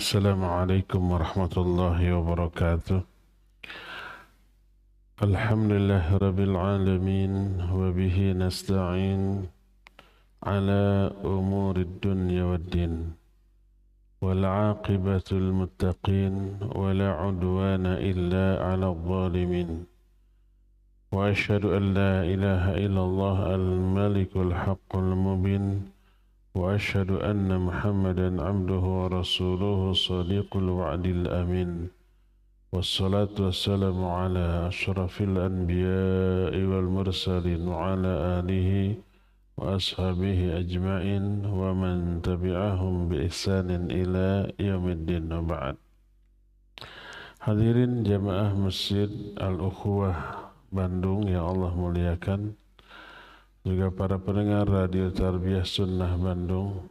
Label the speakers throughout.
Speaker 1: Assalamualaikum warahmatullahi wabarakatuh. Alhamdulillah rabbil alamin wa bihi nasta'in ala umurid dunya waddin wal aqibatul muttaqin wa la udwana illa ala zalimin wa ashhadu an la ilaha illallah al-malikul haqqul mubin وأشهد أن محمدا عبده ورسوله صديق الوعد الأمين والصلاة والسلام على أشرف الأنبياء والمرسلين وعلى آله وأصحابه أجمعين ومن تبعهم بإحسان إلى يوم الدين وبعد. Hadirin jamaah Masjid Al-Ukhuwah Bandung yang Allah muliakan, juga para pendengar Radio Tarbiyah Sunnah Bandung,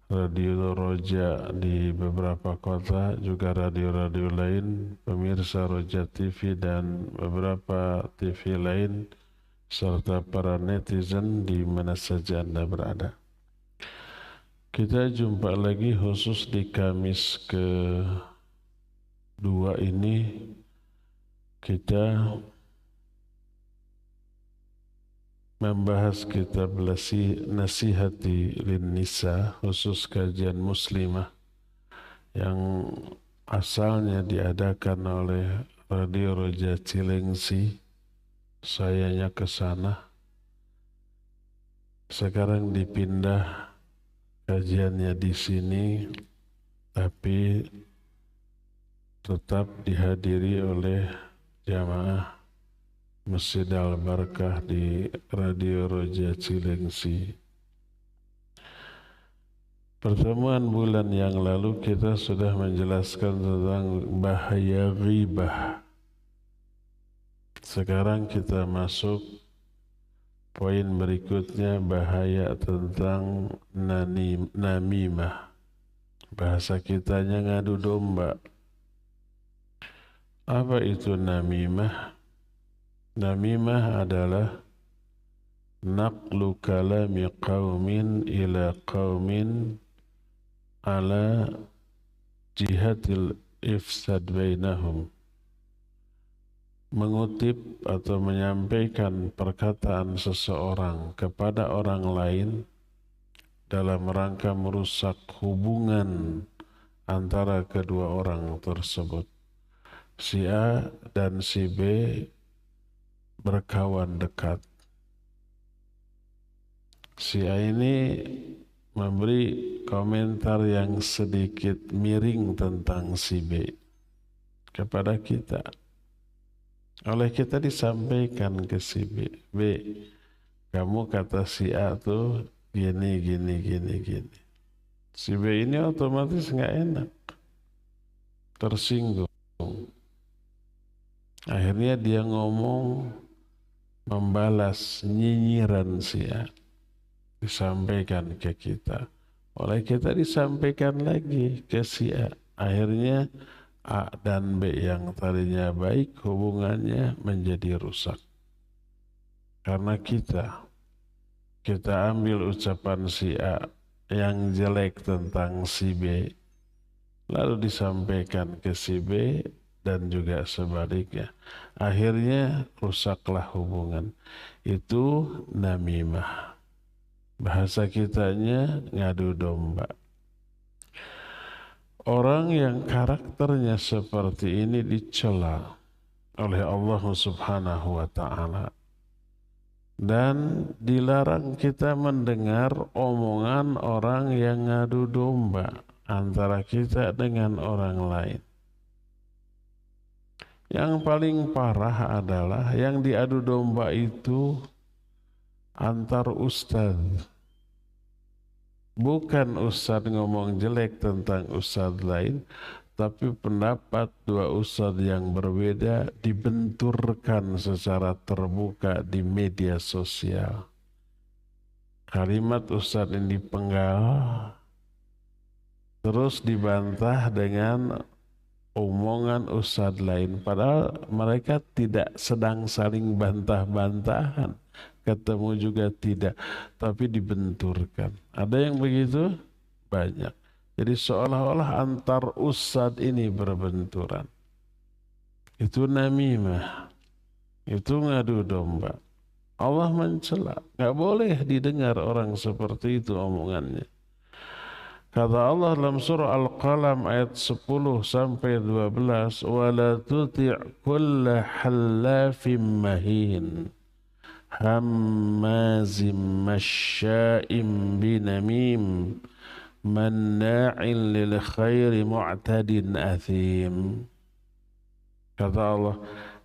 Speaker 1: Radio Roja di beberapa kota, juga radio-radio lain, pemirsa Roja TV dan beberapa TV lain, serta para netizen di mana saja Anda berada. Kita jumpa lagi khusus di Kamis kedua ini. Kita membahas kitab Nasihati lin Nisa, khusus kajian muslimah yang asalnya diadakan oleh Radio Roja Cilengsi. Sayanya ke sana. Sekarang dipindah kajiannya di sini, tapi tetap dihadiri oleh jamaah Masjid Al-Barakah di Radio Roja Cilengsi. Pertemuan bulan yang lalu kita sudah menjelaskan tentang bahaya ghibah. Sekarang kita masuk poin berikutnya, bahaya tentang namimah. Bahasa kitanya ngadu domba. Apa itu namimah? Namimah adalah naqlu kalami qaumin ila qaumin ala jihatil ifsad bainahum. Mengutip atau menyampaikan perkataan seseorang kepada orang lain dalam rangka merusak hubungan antara kedua orang tersebut. Si A dan si B berkawan dekat. Si A ini memberi komentar yang sedikit miring tentang si B kepada kita. Oleh kita disampaikan ke si B, kamu kata si A tuh gini. Si B ini otomatis nggak enak, tersinggung. Akhirnya dia ngomong, membalas nyinyiran si A, disampaikan ke kita. Oleh kita disampaikan lagi ke si A. Akhirnya A dan B yang tadinya baik hubungannya menjadi rusak. Karena kita ambil ucapan si A yang jelek tentang si B, lalu disampaikan ke si B dan juga sebaliknya. Akhirnya rusaklah hubungan. Itu namimah. Bahasa kitanya ngadu domba. Orang yang karakternya seperti ini dicela oleh Allah Subhanahu wa ta'ala. Dan dilarang kita mendengar omongan orang yang ngadu domba antara kita dengan orang lain. Yang paling parah adalah yang diadu domba itu antar ustadz. Bukan ustadz ngomong jelek tentang ustadz lain, tapi pendapat dua ustadz yang berbeda dibenturkan secara terbuka di media sosial. Kalimat ustadz ini dipenggal, terus dibantah dengan omongan ustadz lain, padahal mereka tidak sedang saling bantah-bantahan, ketemu juga tidak, tapi dibenturkan. Ada yang begitu? Banyak. Jadi seolah-olah antar ustadz ini berbenturan. Itu namimah, itu ngadu domba. Allah mencela, nggak boleh didengar orang seperti itu omongannya. Kata Allah dalam surah Al-Qalam ayat 10 sampai 12, "Wala tuti' kulla hallafim mahin, hammazim masya'im binamim, manna'in lil khairi mu'tadin athim." Kata Allah,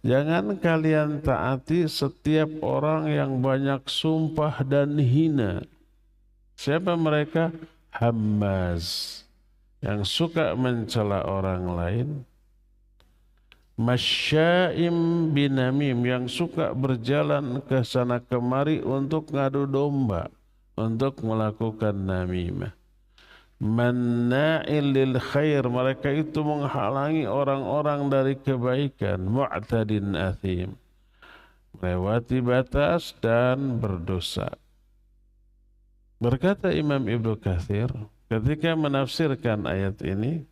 Speaker 1: jangan kalian taati setiap orang yang banyak sumpah dan hina. Siapa mereka? Hammaz, yang suka mencela orang lain. Masya'im binamim, yang suka berjalan ke sana kemari untuk ngadu domba, untuk melakukan namimah. Manna'il lil khair, mereka itu menghalangi orang-orang dari kebaikan. Mu'tadin athim, melewati batas dan berdosa. Berkata Imam Ibnu Katsir ketika menafsirkan ayat ini,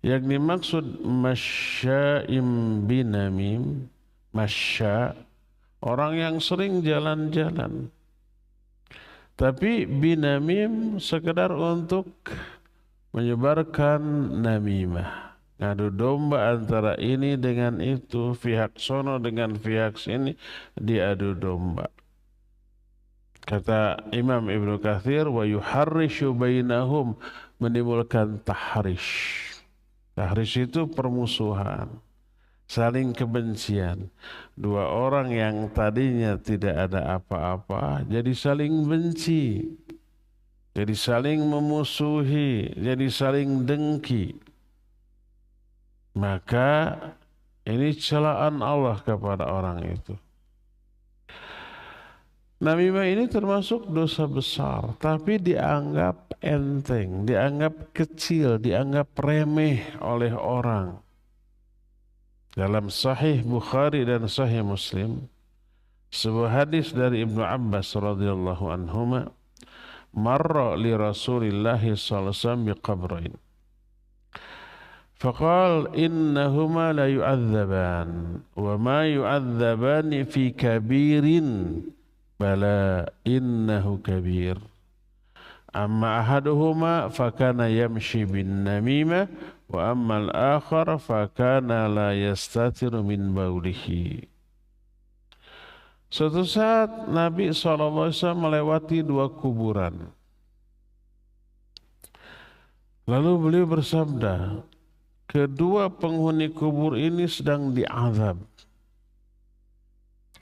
Speaker 1: yang dimaksud masya'im binamim, masya, orang yang sering jalan-jalan. Tapi binamim sekedar untuk menyebarkan namimah, ngadu domba antara ini dengan itu, pihak sono dengan pihak sini diadu domba. Kata Imam Ibnu Katsir, wa yuharrishu bainahum, menimbulkan tahrish. Tahrish itu permusuhan, saling kebencian. Dua orang yang tadinya tidak ada apa-apa jadi saling benci, jadi saling memusuhi, jadi saling dengki. Maka ini celaan Allah kepada orang itu. Namimah ini termasuk dosa besar, tapi dianggap enteng, dianggap kecil, dianggap remeh oleh orang. Dalam Sahih Bukhari dan Sahih Muslim, sebuah hadis dari Ibnu Abbas radhiyallahu anhuma, marra li Rasulillah sallallahu alaihi wasallam biqabrain. فقال إنهما لا يعذبان وما يعذبان في كبير بلى إنه كبير أما أحدهما فكان يمشي بالنميمة وأما الآخر فكان لا يستتر من بوله. Suatu saat Nabi SAW melewati dua kuburan. Lalu beliau bersabda, kedua penghuni kubur ini sedang diazab.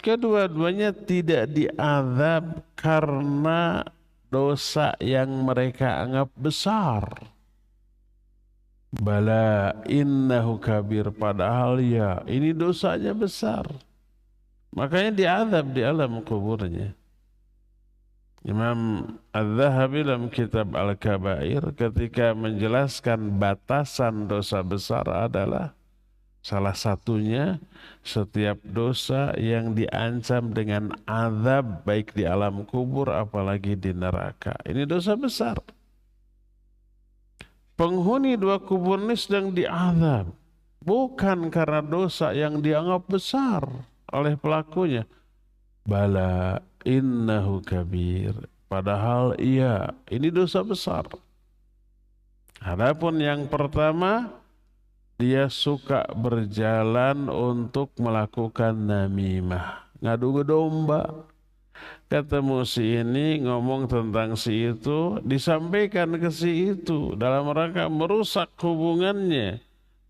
Speaker 1: Kedua-duanya tidak diazab karena dosa yang mereka anggap besar. Bala innahu kabir, padahal ya ini dosanya besar. Makanya diazab di alam kuburnya. Imam Az-Zahabi dalam kitab Al-Kabair ketika menjelaskan batasan dosa besar adalah salah satunya setiap dosa yang diancam dengan azab baik di alam kubur apalagi di neraka. Ini dosa besar. Penghuni dua kubur ini sedang diazab bukan karena dosa yang dianggap besar oleh pelakunya. Bala innahu kabir, padahal iya ini dosa besar. Adapun yang pertama, dia suka berjalan untuk melakukan namimah, ngadu domba. Ketemu si ini ngomong tentang si itu, disampaikan ke si itu dalam rangka merusak hubungannya,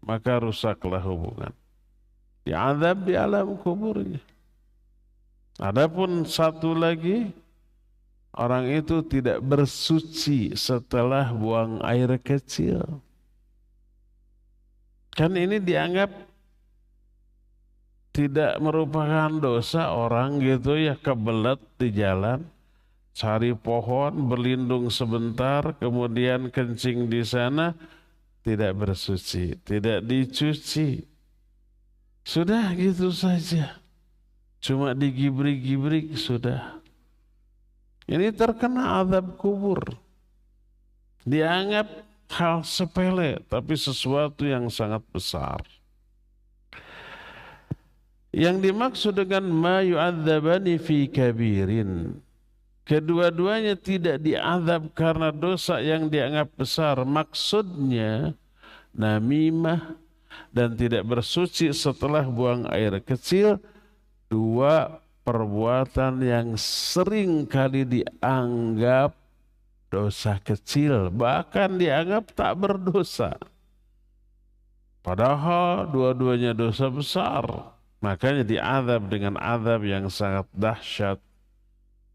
Speaker 1: maka rusaklah hubungan. Diazab di alam kuburnya. Adapun satu lagi, orang itu tidak bersuci setelah buang air kecil. Kan ini dianggap tidak merupakan dosa, orang gitu ya kebelet di jalan, cari pohon, berlindung sebentar, kemudian kencing di sana, tidak bersuci, tidak dicuci. Sudah gitu saja. Cuma digibrik-gibrik sudah. Ini terkena azab kubur. Dianggap hal sepele, tapi sesuatu yang sangat besar. Yang dimaksud dengan ma yu'adzabani fi kabirin, kedua-duanya tidak diazab karena dosa yang dianggap besar. Maksudnya namimah dan tidak bersuci setelah buang air kecil, dua perbuatan yang sering kali dianggap dosa kecil, bahkan dianggap tak berdosa. Padahal dua-duanya dosa besar. Makanya diazab dengan azab yang sangat dahsyat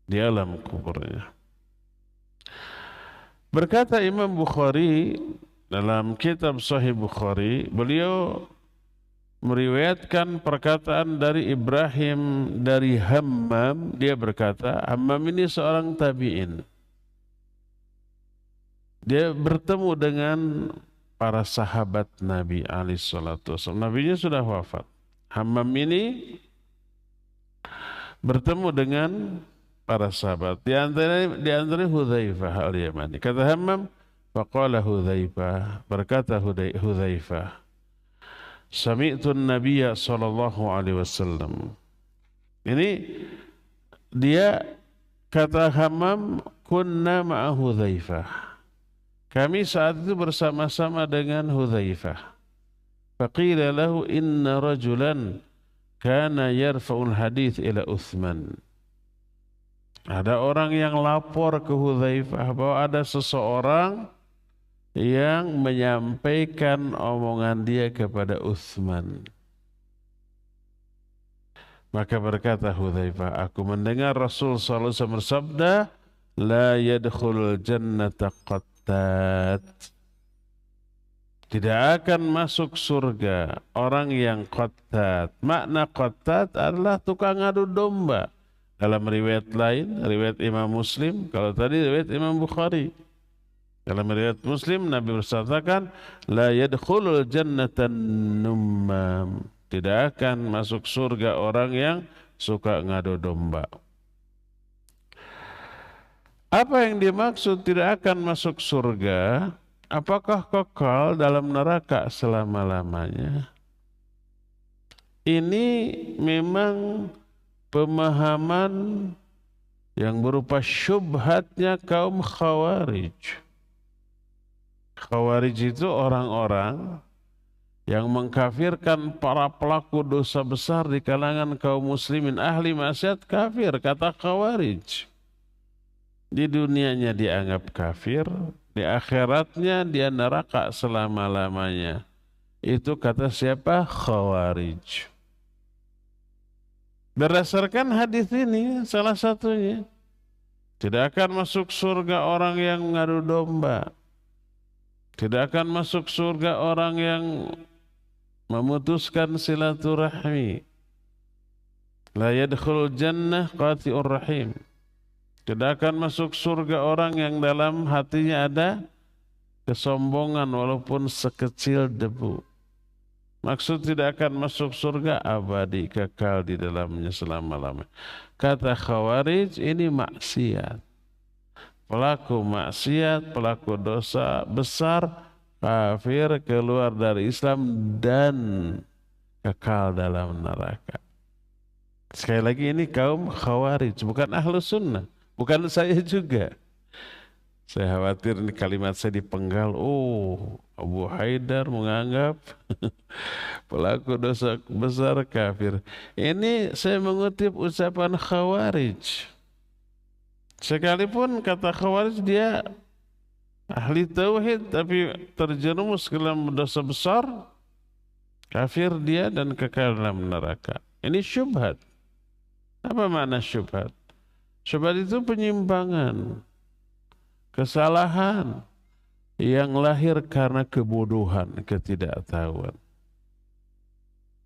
Speaker 1: di alam kuburnya. Berkata Imam Bukhari dalam kitab Sahih Bukhari, beliau meriwayatkan perkataan dari Ibrahim dari Hammam. Dia berkata, Hammam ini seorang tabi'in. Dia bertemu dengan para sahabat Nabi SAW. Nabinya sudah wafat. Hammam ini bertemu dengan para sahabat. Di antara Hudzaifah al-Yamani. Kata Hammam, faqala Hudzaifah, berkata Hudzaifah, sami'tu an-nabiyya sallallahu alaihi wasallam. Ini dia kata Hammam, kunna ma'a Hudzaifah. Kami saat itu bersama-sama dengan Hudzaifah. Faqila lahu inna rajulan kana yarfa'ul hadits ila Utsman. Ada orang yang lapor ke Hudzaifah bahwa ada seseorang yang menyampaikan omongan dia kepada Utsman. Maka berkata Hudzaifah, aku mendengar Rasul sallallahu alaihi wasallam bersabda, la yadkhulul jannata qattat. Tidak akan masuk surga orang yang qattat. Makna qattat adalah tukang adu domba. Dalam riwayat lain, riwayat Imam Muslim, kalau tadi riwayat Imam Bukhari. Dalam riwayat Muslim, Nabi bersabdakan, la yadkhulul jannatan nummam. Tidak akan masuk surga orang yang suka ngadu domba. Apa yang dimaksud tidak akan masuk surga? Apakah kekal dalam neraka selama-lamanya? Ini memang pemahaman yang berupa syubhatnya kaum Khawarij. Khawarij itu orang-orang yang mengkafirkan para pelaku dosa besar di kalangan kaum muslimin ahli maksiat kafir, kata Khawarij. Di dunianya dianggap kafir, di akhiratnya dia neraka selama-lamanya. Itu kata siapa? Khawarij. Berdasarkan hadis ini salah satunya, tidak akan masuk surga orang yang mengadu domba. Tidak akan masuk surga orang yang memutuskan silaturahmi. La yadkhulul jannah qati'ur rahim. Tidak akan masuk surga orang yang dalam hatinya ada kesombongan walaupun sekecil debu. Maksud tidak akan masuk surga abadi, kekal di dalamnya selama-lamanya. Kata Khawarij, ini maksiat. Pelaku maksiat, pelaku dosa besar, kafir, keluar dari Islam dan kekal dalam neraka. Sekali lagi ini kaum Khawarij, bukan Ahlus Sunnah. Bukan saya juga. Saya khawatir ini kalimat saya dipenggal. Oh, Abu Haidar menganggap pelaku dosa besar kafir. Ini saya mengutip ucapan Khawarij. Sekalipun kata Khawarij dia ahli tauhid tapi terjerumus ke dalam dosa besar, kafir dia dan kekal dalam neraka. Ini syubhat. Apa makna syubhat? Syubhat itu penyimpangan, kesalahan yang lahir karena kebodohan, ketidaktahuan.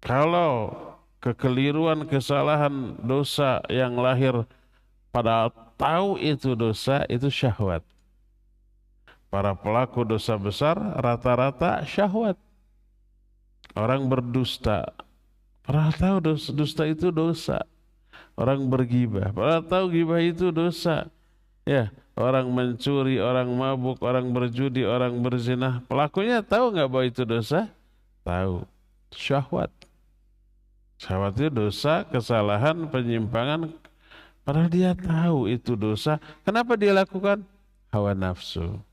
Speaker 1: Kalau kekeliruan, kesalahan, dosa yang lahir padahal tahu itu dosa, itu syahwat. Para pelaku dosa besar rata-rata syahwat. Orang berdusta, padahal tahu dusta itu dosa. Orang bergibah, padahal tahu gibah itu dosa. Ya, orang mencuri, orang mabuk, orang berjudi, orang berzina. Pelakunya tahu nggak bahwa itu dosa? Tahu. Syahwat. Syahwat itu dosa, kesalahan, penyimpangan. Padahal dia tahu itu dosa. Kenapa dia lakukan? Hawa nafsu.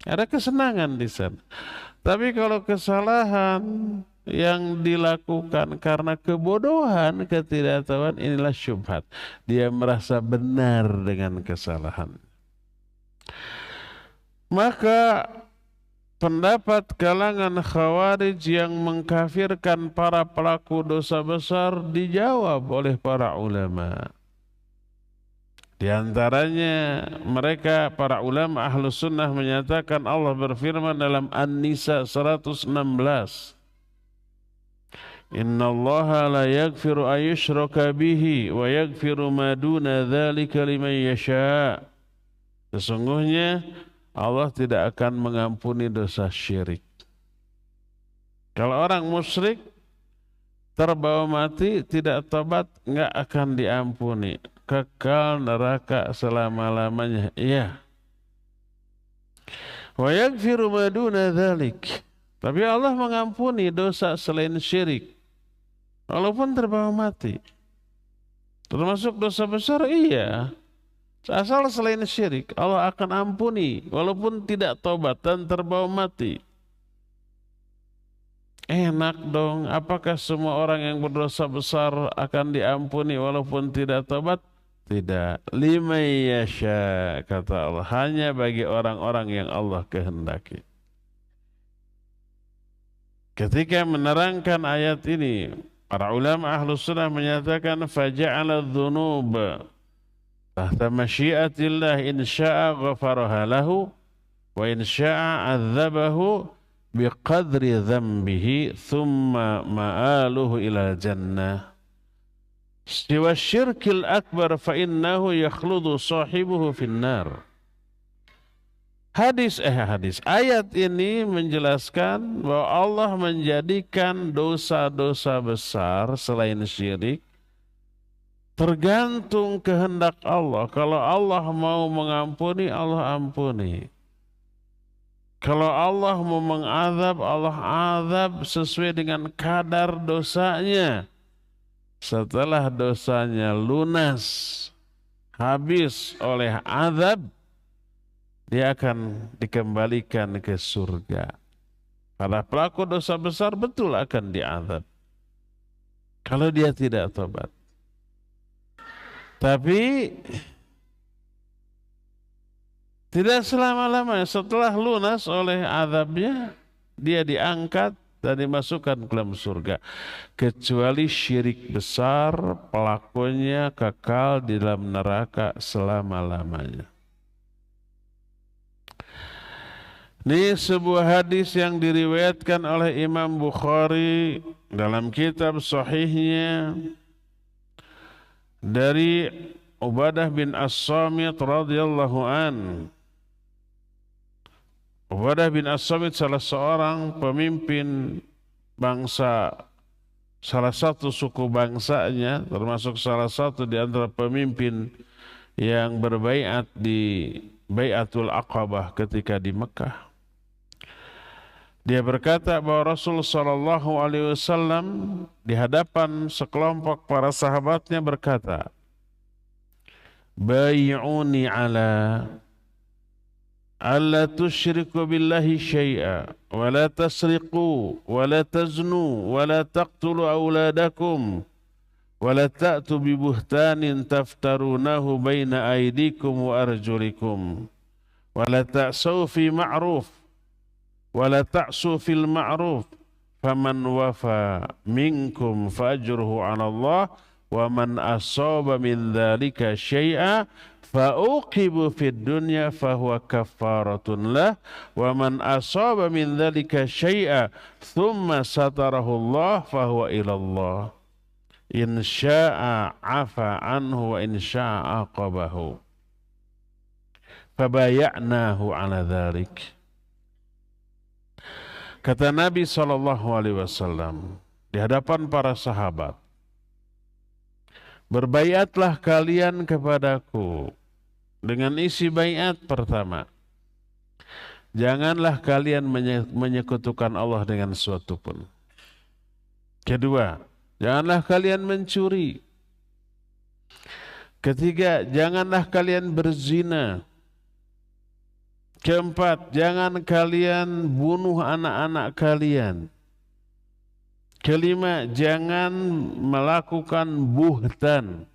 Speaker 1: Ada kesenangan di sana. Tapi kalau kesalahan yang dilakukan karena kebodohan, ketidaktahuan, inilah syubhat. Dia merasa benar dengan kesalahan. Maka pendapat kalangan Khawarij yang mengkafirkan para pelaku dosa besar dijawab oleh para ulama. Di antaranya mereka para ulama Ahlus Sunnah menyatakan Allah berfirman dalam An-Nisa 116. Inna Allah la yaghfiru ayyushraka bihi wa yaghfiru ma duna dzalika liman yasha. Sesungguhnya Allah tidak akan mengampuni dosa syirik. Kalau orang musyrik terbawa mati tidak tobat enggak akan diampuni. Kekal neraka selama-lamanya. Iya. Wa yaghfiru ma duna dzalik. Tapi Allah mengampuni dosa selain syirik. Walaupun terbawa mati. Termasuk dosa besar, iya. Asal selain syirik, Allah akan ampuni. Walaupun tidak tobat dan terbawa mati. Enak dong. Apakah semua orang yang berdosa besar akan diampuni walaupun tidak tobat? Tidak. Liman yasha, kata Allah. Hanya bagi orang-orang yang Allah kehendaki. Ketika menerangkan ayat ini, para ulama Ahlus Sunnah menyatakan faja'ala dzunub tahta masyiatillah in syaa ghafaraha lahu wa in syaa 'adzabahu biqadri dzambihi thumma ma'aluhu ila jannah. Siwa syirkil akbar fa innahu yakhludu sahibuhu finnar. Ayat ini menjelaskan bahwa Allah menjadikan dosa-dosa besar selain syirik tergantung kehendak Allah. Kalau Allah mau mengampuni, Allah ampuni. Kalau Allah mau mengazab, Allah azab sesuai dengan kadar dosanya. Setelah dosanya lunas, habis oleh azab, dia akan dikembalikan ke surga. Para pelaku dosa besar betul akan diazab kalau dia tidak tobat. Tapi tidak selama-lamanya, setelah lunas oleh azabnya, dia diangkat dan dimasukkan ke dalam surga. Kecuali syirik besar, pelakunya kekal di dalam neraka selama-lamanya. Ini sebuah hadis yang diriwayatkan oleh Imam Bukhari dalam kitab sahihnya dari Ubadah bin As-Samit radhiyallahu an. Ubadah bin As-Samit salah seorang pemimpin bangsa, salah satu suku bangsanya, termasuk salah satu di antara pemimpin yang berbaiat di Bai'atul Aqabah ketika di Mekah. Dia berkata bahwa Rasul sallallahu alaihi wasallam di hadapan sekelompok para sahabatnya berkata, "Bai'uni ala alla tusyriku billahi syai'a wa la tasriqu wa la taznu wa la taqtulu auladakum wa la ta'tu bi buhtanin taftarunahu baina aydikum wa arjulikum wa la ta'su fi ma'ruf wa la ta'su fil ma'ruf faman wafa minkum fajruhu 'ala Allah wa man asaba min dzalika syai'a fa'uqibu fid dunya fahuwa kaffaratun lah wa man asaba min dzalika syai'a thumma satarahu Allah fahuwa ila Allah in syaa'a 'afa anhu wa in syaa'a aqabahu fabaya'nahu 'ala dzalik." Kata Nabi SAW di hadapan para sahabat, "Berbaiatlah kalian kepadaku dengan isi baiat pertama. Janganlah kalian menyekutukan Allah dengan sesuatu pun. Kedua, janganlah kalian mencuri. Ketiga, janganlah kalian berzina. Keempat, jangan kalian bunuh anak-anak kalian. Kelima, jangan melakukan buhtan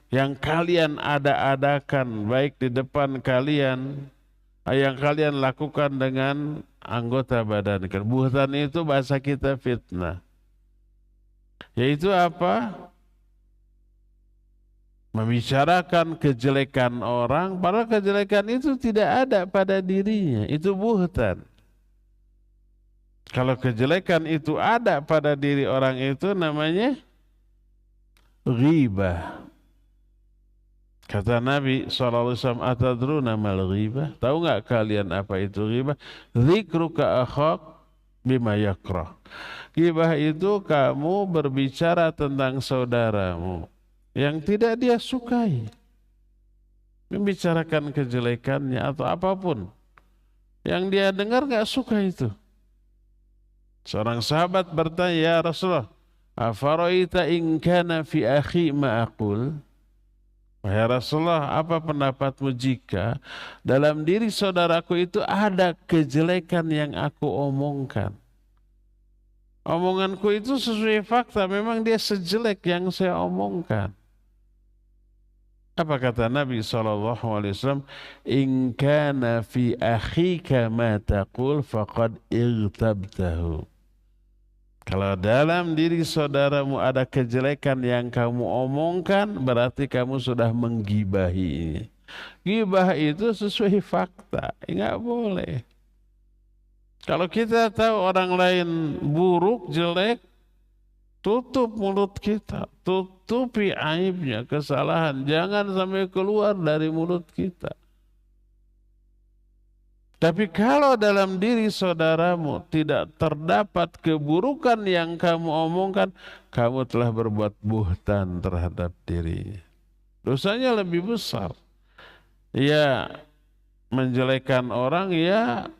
Speaker 1: yang kalian ada-adakan baik di depan kalian, yang kalian lakukan dengan anggota badan. Buhtan itu bahasa kita fitnah. Yaitu apa? Membicarakan kejelekan orang, padahal kejelekan itu tidak ada pada dirinya. Itu buhtan. Kalau kejelekan itu ada pada diri orang itu namanya ghibah. Kata Nabi SAW, atadruna mal ghibah? Tahu nggak kalian apa itu ghibah? Dzikruka akhak bima yakrah. Ghibah itu kamu berbicara tentang saudaramu yang tidak dia sukai. Membicarakan kejelekannya atau apapun yang dia dengar nggak suka itu. Seorang sahabat bertanya, ya Rasulullah, afaroita in kana fi akhi ma aqul? Wahai Rasulullah, apa pendapatmu jika dalam diri saudaraku itu ada kejelekan yang aku omongkan? Omonganku itu sesuai fakta, memang dia sejelek yang saya omongkan. Apa kata Nabi SAW? In kana fi akhika ma taqul faqad irtabtahu. Kalau dalam diri saudaramu ada kejelekan yang kamu omongkan, berarti kamu sudah menggibahi. Gibah itu sesuai fakta, enggak boleh. Kalau kita tahu orang lain buruk, jelek, tutup mulut kita, tutupi aibnya, kesalahan, jangan sampai keluar dari mulut kita. Tapi kalau dalam diri saudaramu tidak terdapat keburukan yang kamu omongkan, kamu telah berbuat buhtan terhadap dirinya. Dosanya lebih besar. Ya menjelekkan orang, ya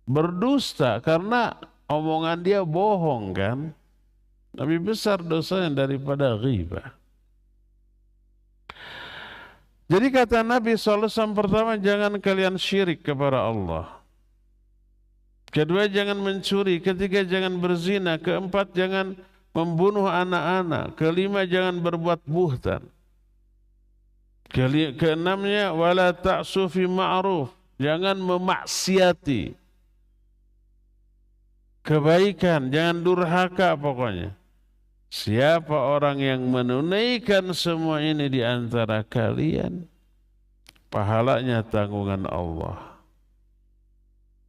Speaker 1: berdusta karena omongan dia bohong kan. Lebih besar dosanya daripada ghibah. Jadi kata Nabi SAW, pertama, jangan kalian syirik kepada Allah. Kedua, jangan mencuri. Ketiga, jangan berzina. Keempat, jangan membunuh anak-anak. Kelima, jangan berbuat buhtan. Keenamnya, wala ta'su fi ma'ruf. Jangan memaksiati kebaikan, jangan durhaka pokoknya. Siapa orang yang menunaikan semua ini di antara kalian, pahalanya tanggungan Allah.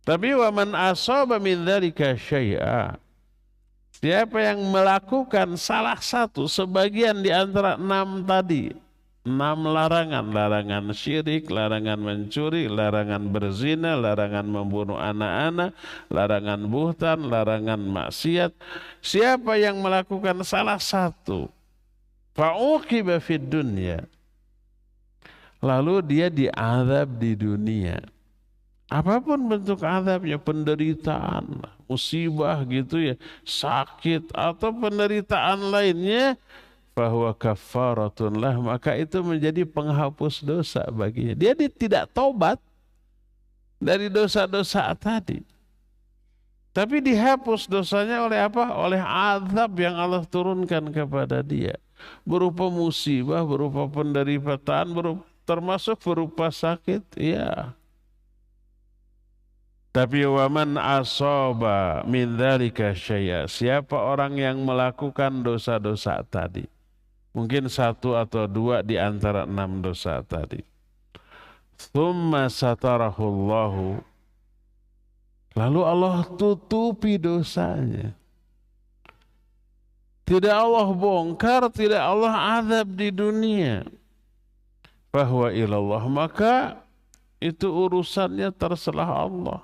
Speaker 1: Tapi wa man asaba min dzalika syai'a, siapa yang melakukan salah satu sebagian di antara 6 tadi, 6 larangan, larangan syirik, larangan mencuri, larangan berzina, larangan membunuh anak-anak, larangan buhtan, larangan maksiat. Siapa yang melakukan salah satu, fa'uqiba fid dunya, lalu dia diazab di dunia. Apapun bentuk azabnya, penderitaan, musibah gitu ya, sakit atau penderitaan lainnya, bahwa kafaratun lah, maka itu menjadi penghapus dosa baginya. Dia tidak tobat dari dosa-dosa tadi, tapi dihapus dosanya oleh apa? Oleh azab yang Allah turunkan kepada dia, berupa musibah, berupa penderitaan, termasuk berupa sakit. Ya. Tapi waman asaba min dzalika syai'a, siapa orang yang melakukan dosa-dosa tadi, mungkin 1 atau 2 di antara 6 dosa tadi, tsumma satarahullahu, lalu Allah tutupi dosanya, tidak Allah bongkar, tidak Allah azab di dunia, bahwa ilallah, maka itu urusannya terserah Allah.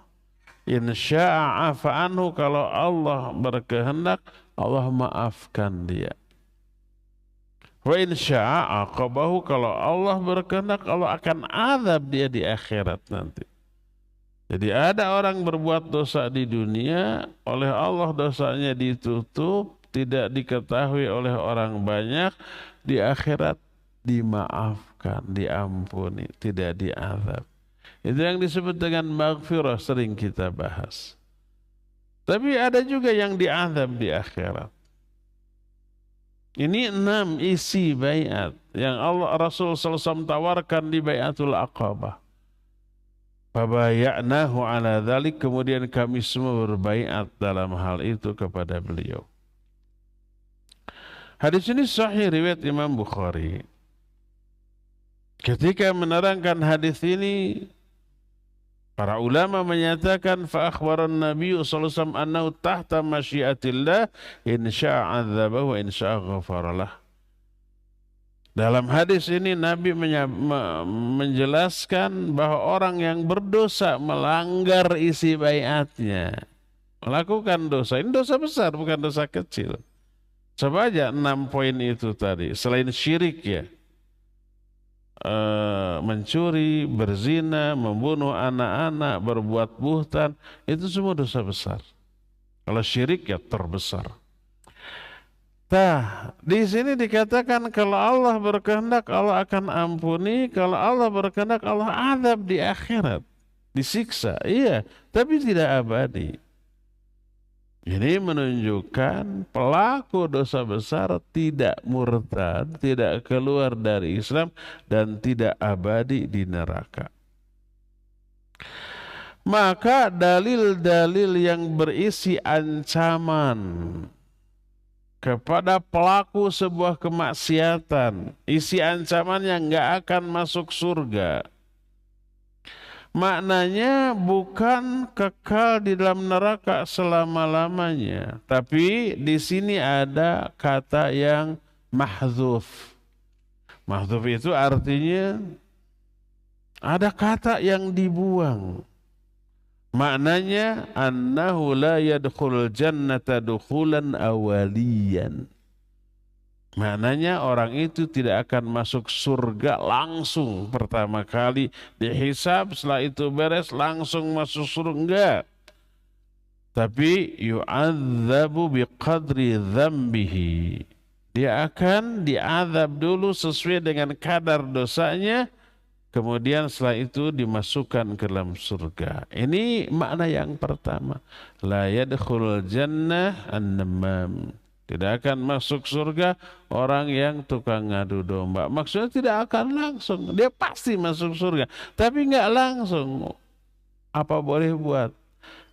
Speaker 1: In sya'a afa anhu, kalau Allah berkehendak, Allah maafkan dia. Wa in syaa aqabahu, kalau Allah berkehendak Allah akan azab dia di akhirat nanti. Jadi ada orang berbuat dosa di dunia, oleh Allah dosanya ditutup, tidak diketahui oleh orang banyak, di akhirat dimaafkan, diampuni, tidak diazab. Itu yang disebut dengan maghfirah, sering kita bahas. Tapi ada juga yang diazab di akhirat. Ini 6 isi baiat yang Allah Rasul SAW tawarkan di baiatul Aqabah. Fabaya'nahu ala dzalik, kemudian kami semua berbaiat dalam hal itu kepada beliau. Hadis ini sahih riwayat Imam Bukhari. Ketika menerangkan hadis ini, para ulama menyatakan fa akhbaran Nabi sallallahu alaihi wasallam annahu tahta masyiatillah in syaa'a 'adzabahu wa in syaa'a ghafaralah. Dalam hadis ini Nabi menjelaskan bahwa orang yang berdosa melanggar isi baiatnya, melakukan dosa, ini dosa besar bukan dosa kecil. Coba aja 6 poin itu tadi, selain syirik ya, mencuri, berzina, membunuh anak-anak, berbuat buhtan, itu semua dosa besar. Kalau syirik ya terbesar. Nah, di sini dikatakan kalau Allah berkehendak Allah akan ampuni, kalau Allah berkehendak Allah azab di akhirat, disiksa. Iya, tapi tidak abadi. Ini menunjukkan pelaku dosa besar tidak murtad, tidak keluar dari Islam, dan tidak abadi di neraka. Maka dalil-dalil yang berisi ancaman kepada pelaku sebuah kemaksiatan, isi ancamannya nggak akan masuk surga, maknanya bukan kekal di dalam neraka selama-lamanya. Tapi di sini ada kata yang mahdzuf. Mahdzuf itu artinya ada kata yang dibuang. Maknanya annahu la yadkhulul jannata dukhulan awaliyan. Maknanya orang itu tidak akan masuk surga langsung pertama kali dihisab, setelah itu beres langsung masuk surga, enggak. Tapi yu'adzabu biqadri dzambihi. Dia akan diazab dulu sesuai dengan kadar dosanya, kemudian setelah itu dimasukkan ke dalam surga. Ini makna yang pertama. La yadkhulul jannah an-namam. Tidak akan masuk surga orang yang tukang ngadu domba. Maksudnya tidak akan langsung. Dia pasti masuk surga. Tapi nggak langsung. Apa boleh buat?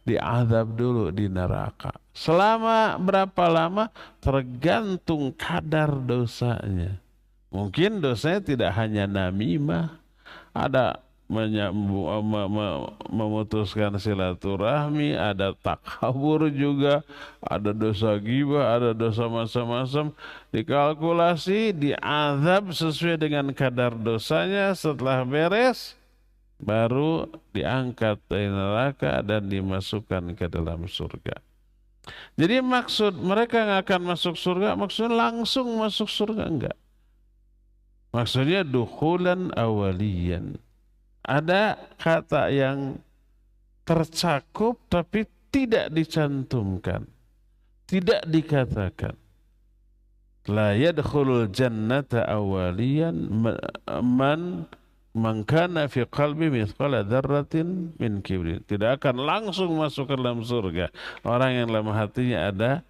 Speaker 1: Diazab dulu di neraka. Selama berapa lama? Tergantung kadar dosanya. Mungkin dosanya tidak hanya namimah. Ada memutuskan silaturahmi, ada takabur juga, ada dosa ghibah, ada dosa macam-macam. Dikalkulasi, diazab sesuai dengan kadar dosanya. Setelah beres, baru diangkat dari neraka dan dimasukkan ke dalam surga. Jadi maksud mereka nggak akan masuk surga, maksudnya langsung masuk surga enggak. Maksudnya dukhulan awaliyan. Ada kata yang tercakup tapi tidak dicantumkan, tidak dikatakan. La yadkhulul jannata awaliyan man kana fi qalbi mithqala dzarratin min kibrin. Tidak akan langsung masuk ke dalam surga orang yang dalam hatinya ada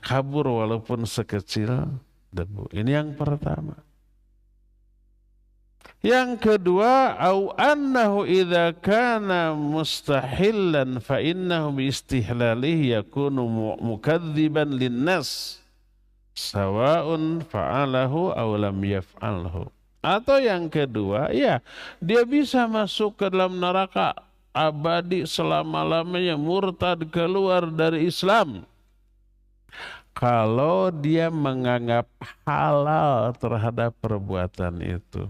Speaker 1: kabur walaupun sekecil debu. Ini yang pertama. Yang kedua, au annahu idza kana mustahillan fa innahu bi istihlalihi yakunu mukadziban linnas sawa'un fa'alahu aw lam yaf'alhu. Atau yang kedua, ya, dia bisa masuk ke dalam neraka abadi selama-lamanya, murtad, keluar dari Islam, kalau dia menganggap halal terhadap perbuatan itu.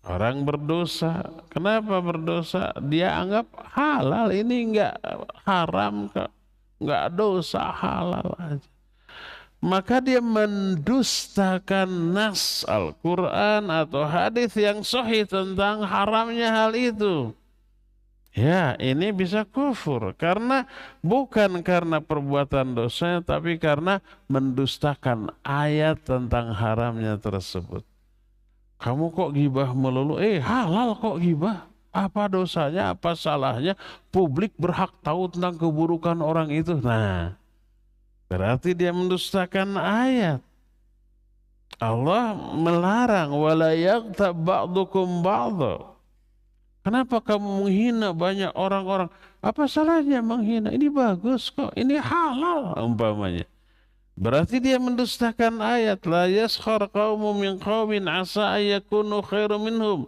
Speaker 1: Orang berdosa, kenapa berdosa? Dia anggap halal, ini enggak haram, enggak dosa, halal aja. maka dia mendustakan nas Al-Quran atau hadis yang sahih tentang haramnya hal itu. Ya, ini bisa kufur karena bukan karena perbuatan dosanya, tapi karena mendustakan ayat tentang haramnya tersebut. Kamu kok gibah melulu? Halal kok gibah? Apa dosanya? Apa salahnya? Publik berhak tahu tentang keburukan orang itu. Nah, berarti dia mendustakan ayat. Allah melarang wala yaghtab ba'dukum ba'dha. Kenapa kamu menghina banyak orang-orang? Apa salahnya menghina? Ini bagus kok, ini halal umpamanya. Berarti dia mendustakan ayat la yaskhar qaumun min qaumin asa ayyakunu khairum minhum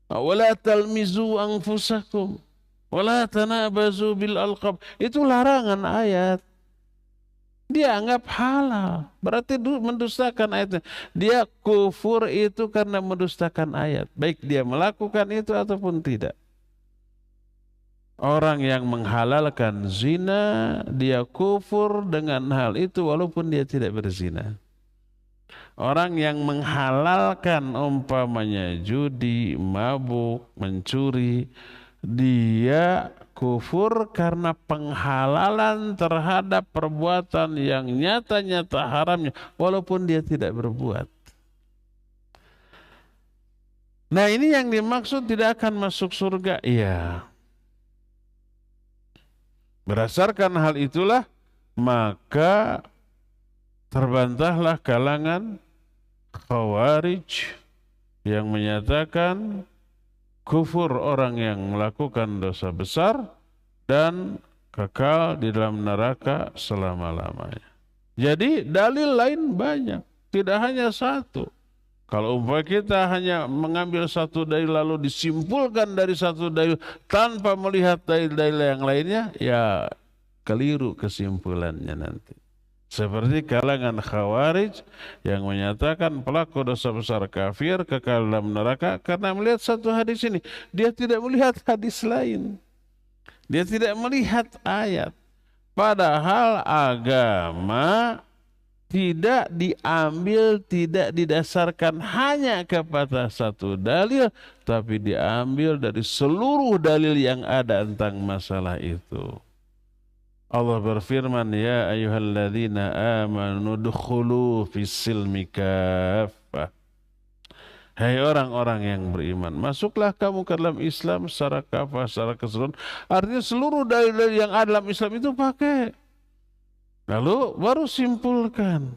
Speaker 1: wa la talmizu anfusakum wa la tanabazu bil alqab. Itu larangan ayat. Dia anggap halal, berarti mendustakan ayatnya. Dia kufur itu karena mendustakan ayat, baik dia melakukan itu ataupun tidak. Orang yang menghalalkan zina, dia kufur dengan hal itu walaupun dia tidak berzina. Orang yang menghalalkan umpamanya judi, mabuk, mencuri, dia kufur karena penghalalan terhadap perbuatan yang nyata-nyata haramnya walaupun dia tidak berbuat. Nah, ini yang dimaksud tidak akan masuk surga. Iya. Berdasarkan hal itulah maka terbantahlah kalangan Khawarij yang menyatakan kufur orang yang melakukan dosa besar dan kekal di dalam neraka selama-lamanya. Jadi dalil lain banyak, tidak hanya satu. Kalau umpama kita hanya mengambil satu dalil lalu disimpulkan dari satu dalil tanpa melihat dalil-dalil yang lainnya, ya keliru kesimpulannya nanti. Seperti kalangan Khawarij yang menyatakan pelaku dosa besar kafir kekal dalam neraka karena melihat satu hadis ini. Dia tidak melihat hadis lain. Dia tidak melihat ayat. Padahal agama tidak diambil, tidak didasarkan hanya kepada satu dalil, tapi diambil dari seluruh dalil yang ada tentang masalah itu. Allah berfirman, ya ayyuhalladzina amanu dukhulu fis-silmi kaffah. Hai orang-orang yang beriman, masuklah kamu ke dalam Islam secara kafah, secara keseluruhan. Artinya seluruh dalil-dalil yang ada dalam Islam itu pakai. Lalu baru simpulkan.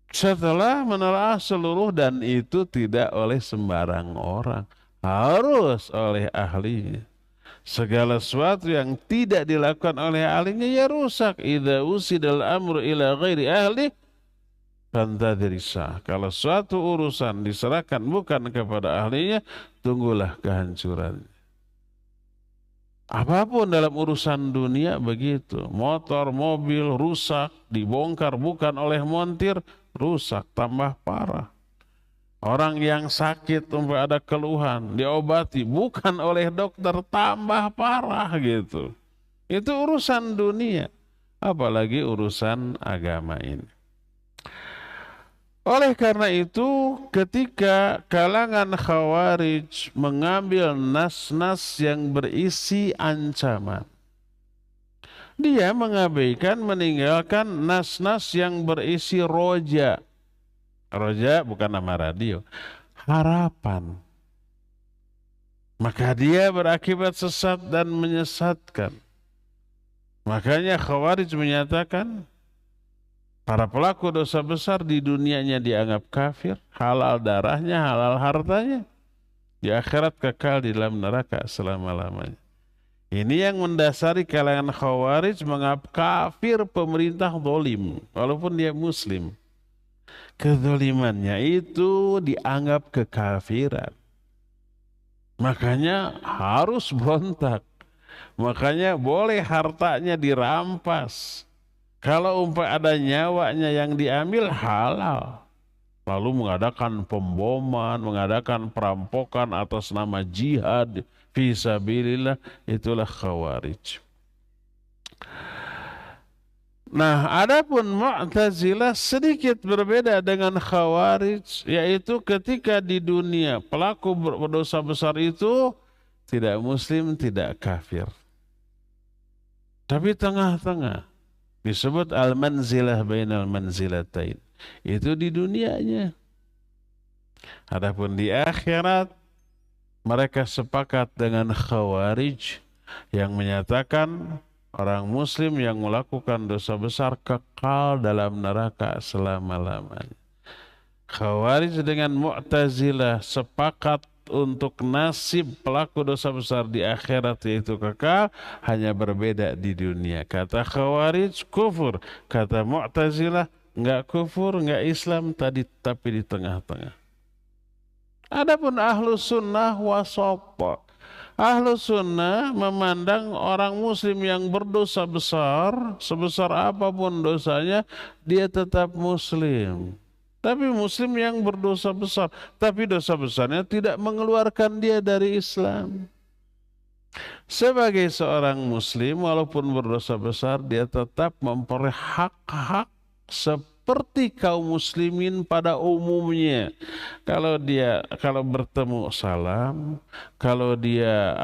Speaker 1: Setelah menelaah seluruh, dan itu tidak oleh sembarang orang, harus oleh ahlinya. Segala sesuatu yang tidak dilakukan oleh ahlinya ya rusak. Idza usidal amru ila ghairi ahli fantadrisa. Kalau suatu urusan diserahkan bukan kepada ahlinya, tunggulah kehancurannya. Apapun dalam urusan dunia begitu. Motor, mobil rusak, dibongkar bukan oleh montir, rusak, tambah parah. Orang yang sakit, ada keluhan, diobati bukan oleh dokter, tambah parah gitu. Itu urusan dunia, apalagi urusan agama ini. Oleh karena itu, ketika kalangan Khawarij mengambil nas-nas yang berisi ancaman, dia mengabaikan, meninggalkan nas-nas yang berisi roja. Roja bukan nama radio, harapan. Maka dia berakibat sesat dan menyesatkan. Makanya Khawarij menyatakan para pelaku dosa besar di dunianya dianggap kafir, halal darahnya, halal hartanya. Di akhirat kekal di dalam neraka selama-lamanya. Ini yang mendasari kalangan Khawarij menganggap kafir pemerintah zalim, walaupun dia muslim. Kezalimannya itu dianggap kekafiran. Makanya harus berontak. Makanya boleh hartanya dirampas. Kalau ada nyawanya yang diambil, halal. Lalu mengadakan pemboman, mengadakan perampokan atas nama jihad fisabilillah, itulah Khawarij. Nah, adapun Mu'tazilah sedikit berbeda dengan Khawarij, yaitu ketika di dunia pelaku berdosa besar itu tidak muslim, tidak kafir. Tapi tengah-tengah disebut al-manzilah bainal manzilatain. Itu di dunianya. Adapun di akhirat mereka sepakat dengan Khawarij yang menyatakan orang muslim yang melakukan dosa besar kekal dalam neraka selama-lamanya. Khawarij dengan Mu'tazilah sepakat untuk nasib pelaku dosa besar di akhirat yaitu kekal, hanya berbeda di dunia. Kata Khawarij kufur, kata Mu'tazilah enggak kufur, enggak Islam tadi, tapi di tengah-tengah. Adapun ahlu sunnah wasata. Ahlu sunnah memandang orang muslim yang berdosa besar, sebesar apapun dosanya, dia tetap muslim. Tapi muslim yang berdosa besar, tapi dosa besarnya tidak mengeluarkan dia dari Islam. Sebagai seorang muslim, walaupun berdosa besar, dia tetap memperoleh hak-hak seperti kaum muslimin pada umumnya. Kalau bertemu salam, kalau dia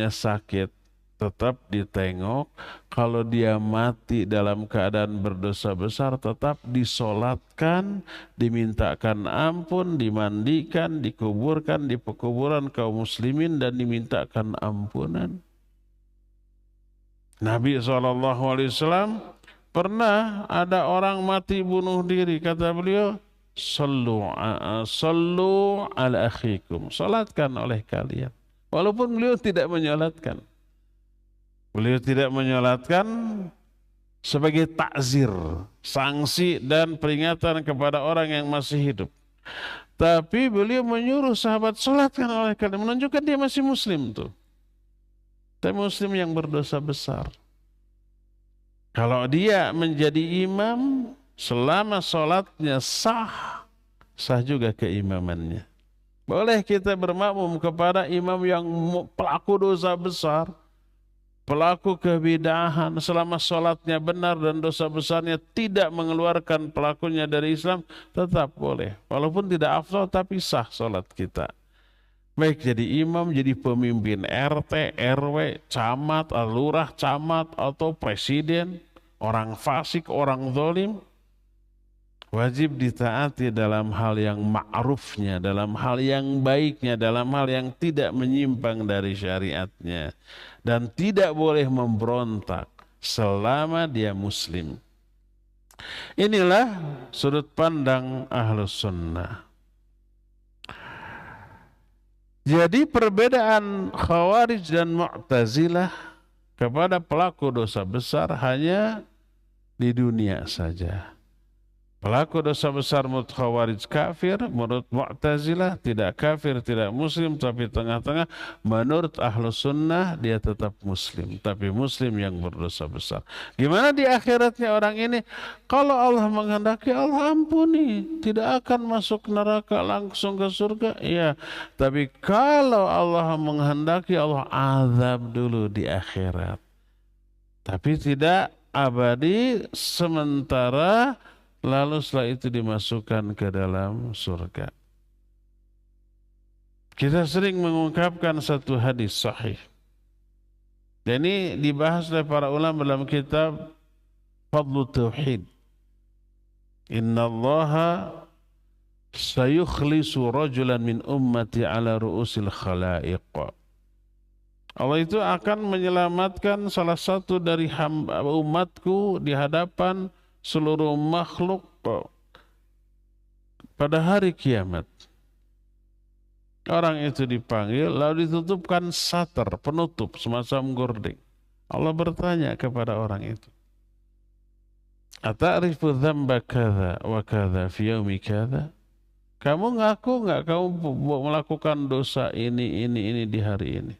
Speaker 1: sakit tetap ditengok, kalau dia mati dalam keadaan berdosa besar tetap disolatkan, dimintakan ampun, dimandikan, dikuburkan di pekuburan kaum muslimin dan dimintakan ampunan. Nabi SAW pernah ada orang mati bunuh diri, kata beliau, sallu ala akhikum, salatkan oleh kalian. Walaupun beliau tidak menyolatkan. Beliau tidak menyolatkan sebagai takzir, sanksi dan peringatan kepada orang yang masih hidup. Tapi beliau menyuruh sahabat salatkan oleh kalian, menunjukkan dia masih muslim tuh. Tapi muslim yang berdosa besar. Kalau dia menjadi imam, selama salatnya sah, sah juga keimamannya. Boleh kita bermakmum kepada imam yang pelaku dosa besar, pelaku kebidahan, selama salatnya benar dan dosa besarnya tidak mengeluarkan pelakunya dari Islam, tetap boleh. Walaupun tidak afdal, tapi sah salat kita. Baik jadi imam, jadi pemimpin RT, RW, camat, lurah, camat, atau presiden, orang fasik, orang zalim, wajib ditaati dalam hal yang ma'rufnya, dalam hal yang baiknya, dalam hal yang tidak menyimpang dari syariatnya. Dan tidak boleh memberontak selama dia muslim. Inilah sudut pandang Ahlus Sunnah. Jadi perbedaan Khawarij dan Mu'tazilah kepada pelaku dosa besar hanya di dunia saja. Pelaku dosa besar menurut Khawarij kafir, menurut Mu'tazilah tidak kafir, tidak muslim, tapi tengah-tengah. Menurut Ahlus Sunnah dia tetap muslim, tapi muslim yang berdosa besar. Gimana di akhiratnya orang ini? Kalau Allah menghendaki, Allah ampuni, tidak akan masuk neraka, langsung ke surga. Iya, tapi kalau Allah menghendaki, Allah azab dulu di akhirat. Tapi tidak abadi, sementara lalu setelah itu dimasukkan ke dalam surga. Kita sering mengungkapkan satu hadis sahih. Dan ini dibahas oleh para ulama dalam kitab Fadlu Tauhid. Inna Allaha sayukhlisu rajulan min ummati ala ru'usil khalaiq. Allah itu akan menyelamatkan salah satu dari umatku di hadapan seluruh makhluk pada hari kiamat. Orang itu dipanggil, lalu ditutupkan satar, penutup, semacam gording. Allah bertanya kepada orang itu, Ata'rifu dzamba kadza wa kadza fi yaumi kadza? Kamu ngaku nggak kamu melakukan dosa ini di hari ini?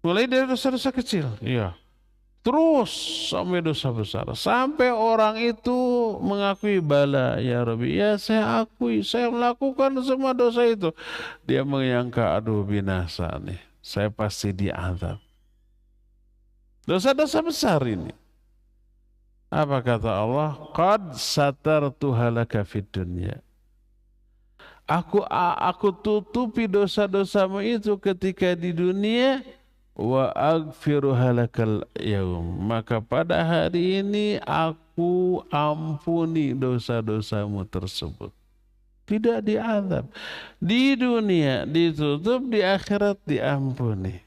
Speaker 1: Mulai dari dosa-dosa kecil, iya. Terus sampai dosa besar. Sampai orang itu mengakui, bala ya Rabbi, ya saya akui, saya melakukan semua dosa itu. Dia menyangka, aduh binasa nih, saya pasti diazab. Dosa-dosa besar ini. Apa kata Allah? Qad satartuha laka fid dunya. Aku tutupi dosa-dosamu itu ketika di dunia, wa aghfiruha lakal yaum. Maka pada hari ini aku ampuni dosa-dosamu tersebut. Tidak diazab. Di dunia ditutup, di akhirat diampuni.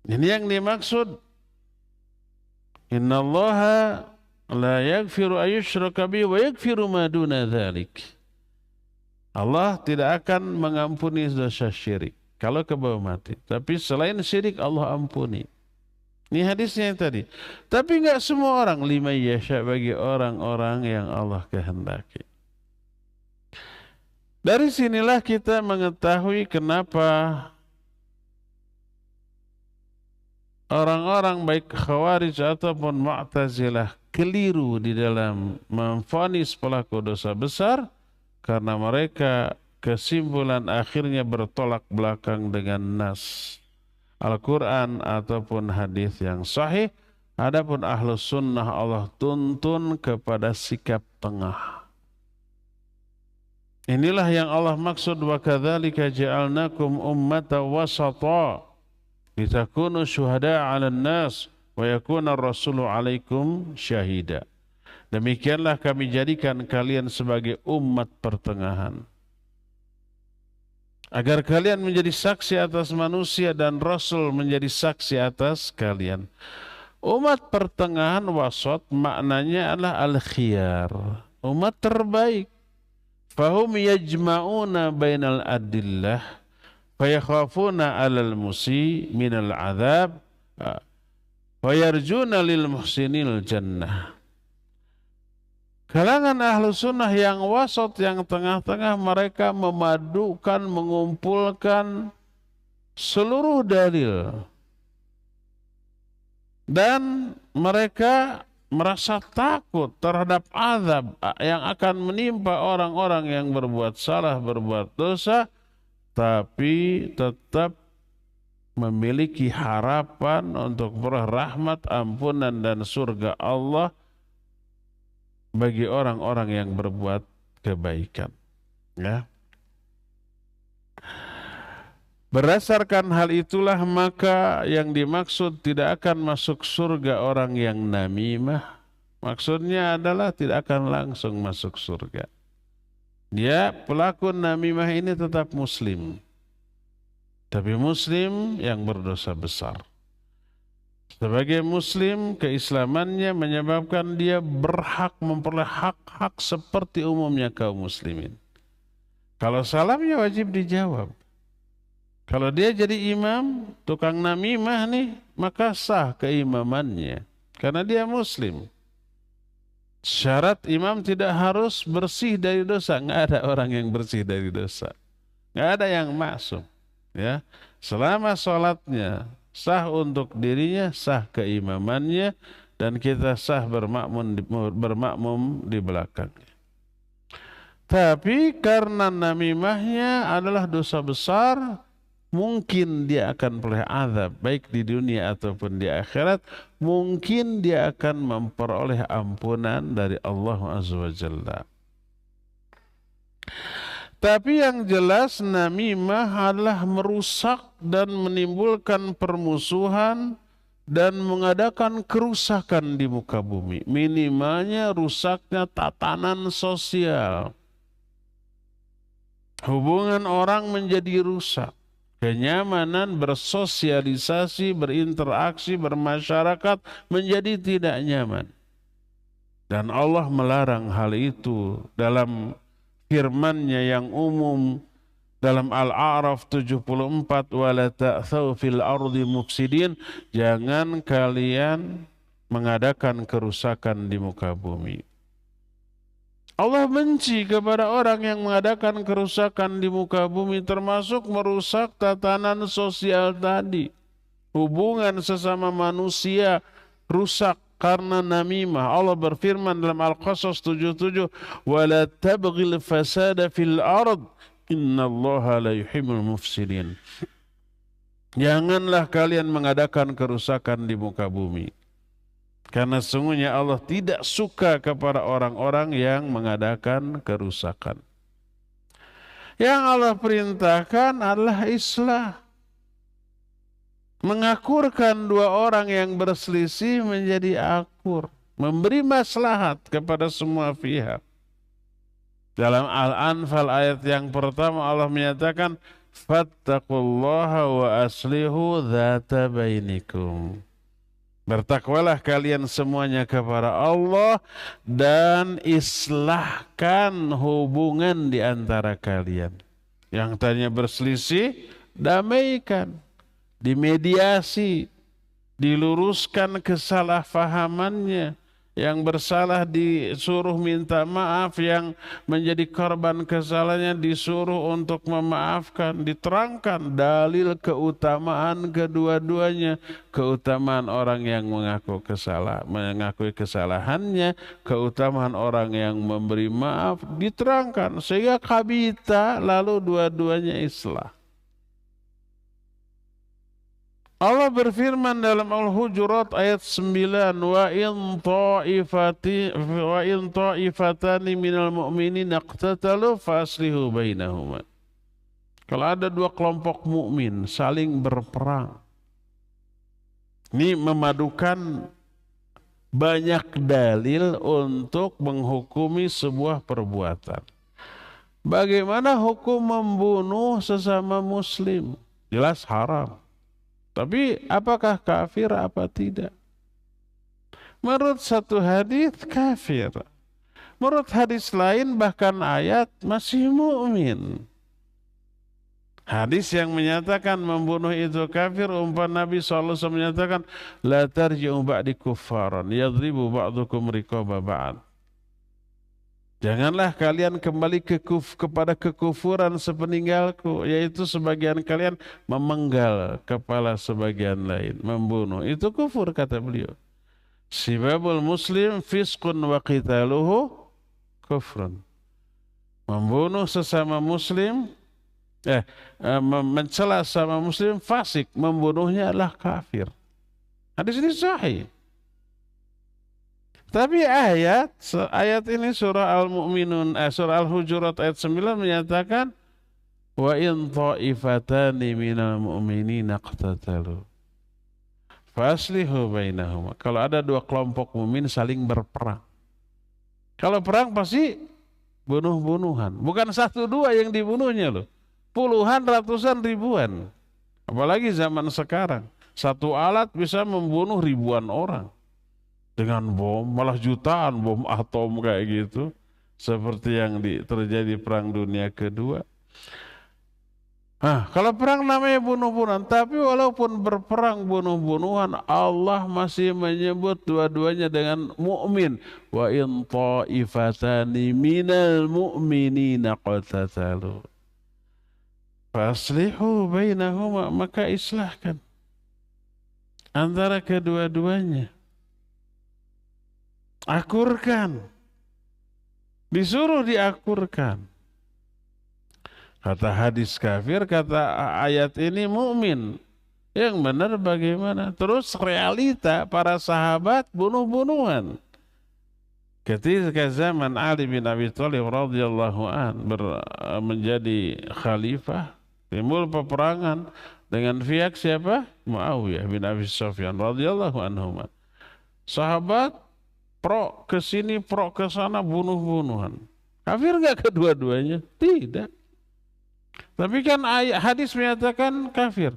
Speaker 1: Ini yang dimaksud. Innallaha la yaghfiru ayyushraka bihi wa yaghfiru ma duna dzalik. Allah tidak akan mengampuni dosa syirik kalau ke bawah mati. Tapi selain syirik Allah ampuni. Ini hadisnya yang tadi. Tapi enggak semua orang, lima yasha, bagi orang-orang yang Allah kehendaki. Dari sinilah kita mengetahui kenapa orang-orang baik Khawarij ataupun Mu'tazilah keliru di dalam memvonis pelaku dosa besar, karena mereka kesimpulan akhirnya bertolak belakang dengan nas Al-Quran ataupun hadis yang sahih. Adapun Ahlus Sunnah Allah tuntun kepada sikap tengah. Inilah yang Allah maksud, wa kadzalika ja'alnakum ummatan wasata litakunu syuhada'a 'alan nas wa yakuna ar-rasulu 'alaikum syahida. Demikianlah kami jadikan kalian sebagai umat pertengahan, agar kalian menjadi saksi atas manusia dan Rasul menjadi saksi atas kalian. Umat pertengahan, wasat, maknanya adalah al-khiyar, umat terbaik. Fahum yajma'una bainal adillah fayakhafuna 'alal musi minal 'adzab wa yarjuna lil muhsinil jannah. Kalangan ahlu sunnah yang wasat, yang tengah-tengah, mereka memadukan, mengumpulkan seluruh dalil. Dan mereka merasa takut terhadap azab yang akan menimpa orang-orang yang berbuat salah, berbuat dosa, tapi tetap memiliki harapan untuk rahmat, ampunan, dan surga Allah bagi orang-orang yang berbuat kebaikan. Ya. Berdasarkan hal itulah maka yang dimaksud tidak akan masuk surga orang yang namimah, maksudnya adalah tidak akan langsung masuk surga. Dia pelaku namimah ini tetap muslim, tapi muslim yang berdosa besar. Sebagai muslim, keislamannya menyebabkan dia berhak memperoleh hak-hak seperti umumnya kaum muslimin. Kalau salamnya wajib dijawab. Kalau dia jadi imam, tukang namimah nih, maka sah keimamannya. Karena dia muslim. Syarat imam tidak harus bersih dari dosa. Nggak ada orang yang bersih dari dosa. Nggak ada yang maksum. Ya. Selama sholatnya sah untuk dirinya, sah keimamannya, dan kita sah bermakmum di belakangnya. Tapi karena namimahnya adalah dosa besar, mungkin dia akan peroleh azab baik di dunia ataupun di akhirat. Mungkin dia akan memperoleh ampunan dari Allah Azza wa Jalla. Tapi yang jelas namimah adalah merusak dan menimbulkan permusuhan dan mengadakan kerusakan di muka bumi. Minimalnya rusaknya tatanan sosial. Hubungan orang menjadi rusak. Kenyamanan bersosialisasi, berinteraksi, bermasyarakat menjadi tidak nyaman. Dan Allah melarang hal itu dalam firman-Nya yang umum dalam Al-A'raf 74, wala ta'thaw fil ardi mufsidin, jangan kalian mengadakan kerusakan di muka bumi. Allah benci kepada orang yang mengadakan kerusakan di muka bumi, termasuk merusak tatanan sosial tadi. Hubungan sesama manusia rusak karena namimah. Allah berfirman dalam Al-Qasas 77, wala tabghil fasada fil ard innallaha la yuhibbul mufsidin. Janganlah kalian mengadakan kerusakan di muka bumi, Karena sesungguhnya Allah tidak suka kepada orang-orang yang mengadakan kerusakan. Yang Allah perintahkan adalah islah. Mengakurkan dua orang yang berselisih menjadi akur. Memberi maslahat kepada semua pihak. Dalam Al-Anfal ayat yang pertama Allah menyatakan, fattaqullaha wa aslihu dzata bainikum. Bertakwalah kalian semuanya kepada Allah dan islahkan hubungan di antara kalian. Yang tadinya berselisih, damaikan, dimediasi, diluruskan kesalahpahamannya. Yang bersalah disuruh minta maaf, yang menjadi korban kesalahannya disuruh untuk memaafkan. Diterangkan dalil keutamaan kedua-duanya, keutamaan orang yang mengakui kesalahannya, keutamaan orang yang memberi maaf diterangkan sehingga kabita, lalu dua-duanya islah. Allah berfirman dalam Al-Hujurat ayat 9, wa in ta'ifatani minal mu'minin iqtatalu faslihu bainahuma. Kalau ada dua kelompok mukmin saling berperang, ini memadukan banyak dalil untuk menghukumi sebuah perbuatan. Bagaimana hukum membunuh sesama muslim? Jelas haram. Tapi apakah kafir apa tidak? Menurut satu hadis kafir. Menurut hadis lain bahkan ayat masih mukmin. Hadis yang menyatakan membunuh itu kafir, umpan Nabi SAW menyatakan, la tarji'u ba'di kuffaran yadribu ba'dukum riqaba ba'd. Janganlah kalian kembali kepada kekufuran sepeninggalku, yaitu sebagian kalian memenggal kepala sebagian lain, membunuh. Itu kufur, kata beliau. Sibabul muslim fisqun wa qitaluhu kufrun. Membunuh sesama muslim, mencela sesama muslim fasik, membunuhnya adalah kafir. Hadis ini sahih. Tapi ayat ini surah Al-Mu'minun, surah Al-Hujurat ayat 9 menyatakan, wa in ta'ifatani minal mu'minina iqtatalu faslihu bainahuma. Kalau ada dua kelompok mukmin saling berperang. Kalau perang pasti bunuh-bunuhan. Bukan satu dua yang dibunuhnya loh. Puluhan, ratusan, ribuan. Apalagi zaman sekarang. Satu alat bisa membunuh ribuan orang. Dengan bom, malah jutaan bom atom kayak gitu. Seperti yang terjadi Perang Dunia Kedua. Kalau perang namanya bunuh-bunuhan. Tapi walaupun berperang bunuh-bunuhan, Allah masih menyebut dua-duanya dengan mukmin. Wa in ta'ifatani minal mu'minina qatatalu faslihu bainahuma, maka islahkan antara kedua-duanya. Akurkan. Disuruh diakurkan. Kata hadis kafir, kata ayat ini mukmin. Yang benar bagaimana? Terus realita para sahabat bunuh-bunuhan. Ketika zaman Ali bin Abi Thalib radhiyallahu an menjadi khalifah, timbul peperangan dengan pihak siapa? Muawiyah bin Abi Sufyan radhiyallahu anhu. Sahabat pro ke sini, pro ke sana, bunuh-bunuhan. Kafir enggak kedua-duanya? Tidak. Tapi kan hadis menyatakan kafir.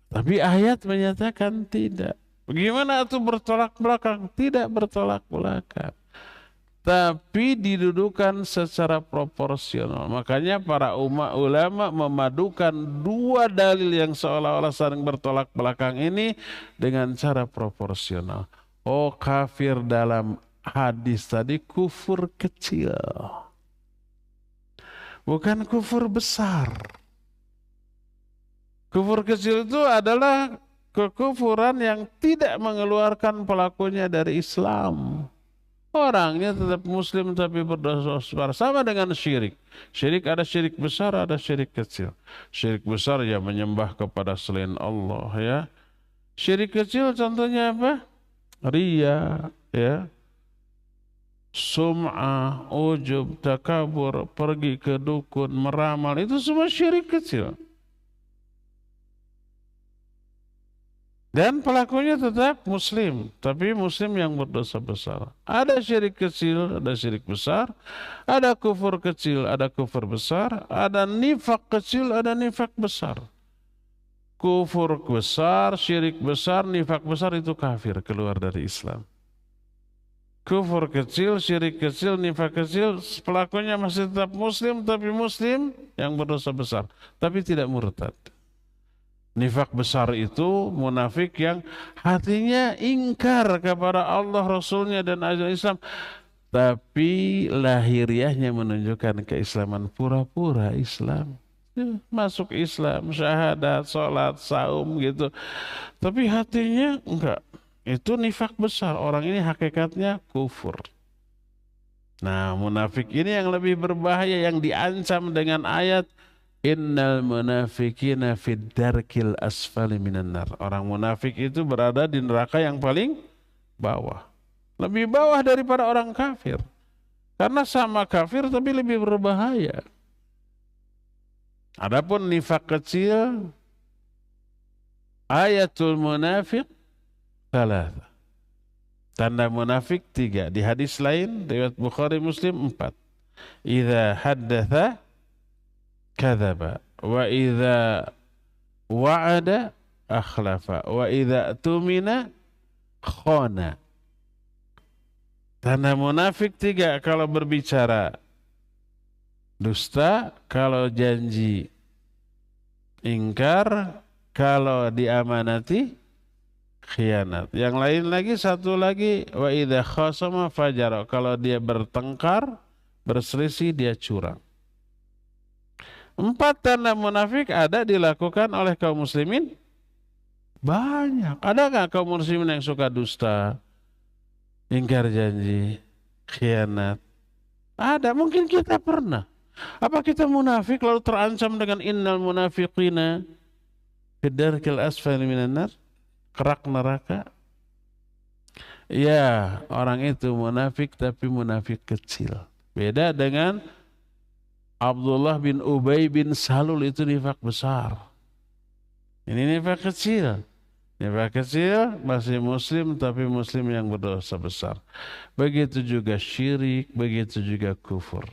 Speaker 1: Tapi ayat menyatakan tidak. Bagaimana itu bertolak belakang? Tidak bertolak belakang. Tapi didudukan secara proporsional. Makanya para ulama memadukan dua dalil yang seolah-olah saling bertolak belakang ini dengan cara proporsional. Oh, kafir dalam hadis tadi kufur kecil. Bukan kufur besar. Kufur kecil itu adalah kekufuran yang tidak mengeluarkan pelakunya dari Islam. Orangnya tetap muslim tapi berdosa besar. Sama dengan syirik. Syirik ada syirik besar, ada syirik kecil. Syirik besar ya menyembah kepada selain Allah ya. Syirik kecil contohnya apa? riya, ya, sum'ah, ujub, takabur, pergi ke dukun, meramal, itu semua syirik kecil. Dan pelakunya tetap muslim, tapi muslim yang berdosa besar. Ada syirik kecil, ada syirik besar, ada kufur kecil, ada kufur besar, ada nifak kecil, ada nifak besar. Kufur besar, syirik besar, nifak besar itu kafir, keluar dari Islam. Kufur kecil, syirik kecil, nifak kecil, pelakunya masih tetap muslim, tapi muslim yang berdosa besar, tapi tidak murtad. Nifak besar itu munafik yang hatinya ingkar kepada Allah, Rasulnya dan ajaran Islam, tapi lahiriahnya menunjukkan keislaman, pura-pura Islam. Masuk Islam, syahadat, sholat, saum gitu. Tapi hatinya enggak. Itu nifak besar. Orang ini hakikatnya kufur. Nah, munafik ini yang lebih berbahaya, yang diancam dengan ayat Innal munafikina fid darkil asfali minan nar. Orang munafik itu berada di neraka yang paling bawah. Lebih bawah daripada orang kafir. Karena sama kafir tapi lebih berbahaya. Adapun nifak kecil, ayatul munafik salatah. Tanda munafik 3. Di hadis lain, riwayat Bukhari Muslim 4. Idza haddatsa kadzaba wa idza wa'ada akhlafa wa idza tumina khana. Tanda munafik 3, kalau berbicara dusta, kalau janji ingkar, kalau diamanati khianat. Yang lain lagi, satu lagi, wa idza khasama fajara, kalau dia bertengkar, berselisih, dia curang. 4 tanda munafik ada dilakukan oleh kaum muslimin banyak. Ada nggak kaum muslimin yang suka dusta, ingkar janji, khianat? Ada, mungkin kita pernah. Apa kita munafik lalu terancam dengan innal munafiqina fid darkil asfali minan nar, kerak neraka? Ya, orang itu munafik tapi munafik kecil. Beda dengan Abdullah bin Ubay bin Salul, itu nifak besar. Ini nifak kecil. Nifak kecil masih muslim tapi muslim yang berdosa besar. Begitu juga syirik, begitu juga kufur.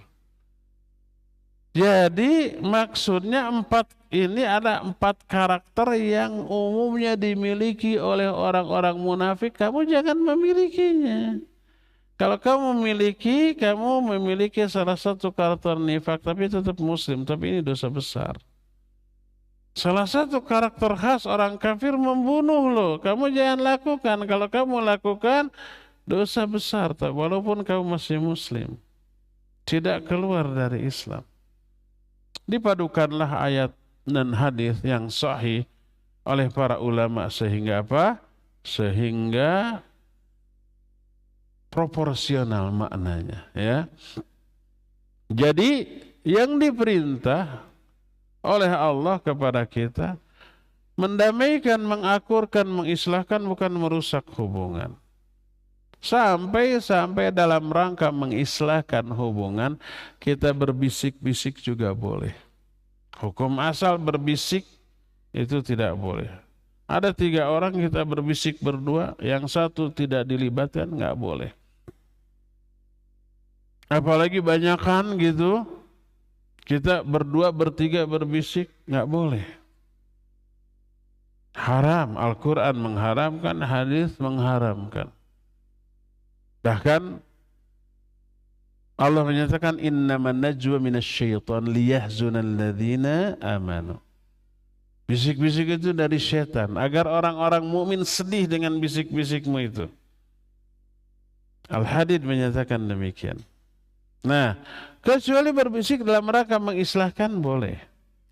Speaker 1: Jadi maksudnya 4 ini ada 4 karakter yang umumnya dimiliki oleh orang-orang munafik. Kamu jangan memilikinya. Kalau kamu memiliki salah satu karakter nifak tapi tetap muslim, tapi ini dosa besar. Salah satu karakter khas orang kafir membunuh loh. Kamu jangan lakukan. Kalau kamu lakukan, dosa besar walaupun kamu masih muslim. Tidak keluar dari Islam. Dipadukanlah ayat dan hadis yang sahih oleh para ulama sehingga apa? Sehingga proporsional maknanya, ya. Jadi yang diperintah oleh Allah kepada kita mendamaikan, mengakurkan, mengislahkan, bukan merusak hubungan. Sampai dalam rangka mengislahkan hubungan, kita berbisik-bisik juga boleh. Hukum asal berbisik itu tidak boleh. Ada 3 orang kita berbisik berdua, yang satu tidak dilibatkan, nggak boleh. Apalagi banyakan gitu, kita berdua bertiga berbisik, nggak boleh. Haram, Al-Quran mengharamkan, hadis mengharamkan. Bahkan Allah menyatakan innaman najwa minasyaitan liyahzunal ladzina amanu. Bisik-bisik itu dari setan agar orang-orang mukmin sedih dengan bisik-bisikmu itu. Al-Hadid menyatakan demikian. Nah, kecuali berbisik dalam rangka mengislahkan boleh.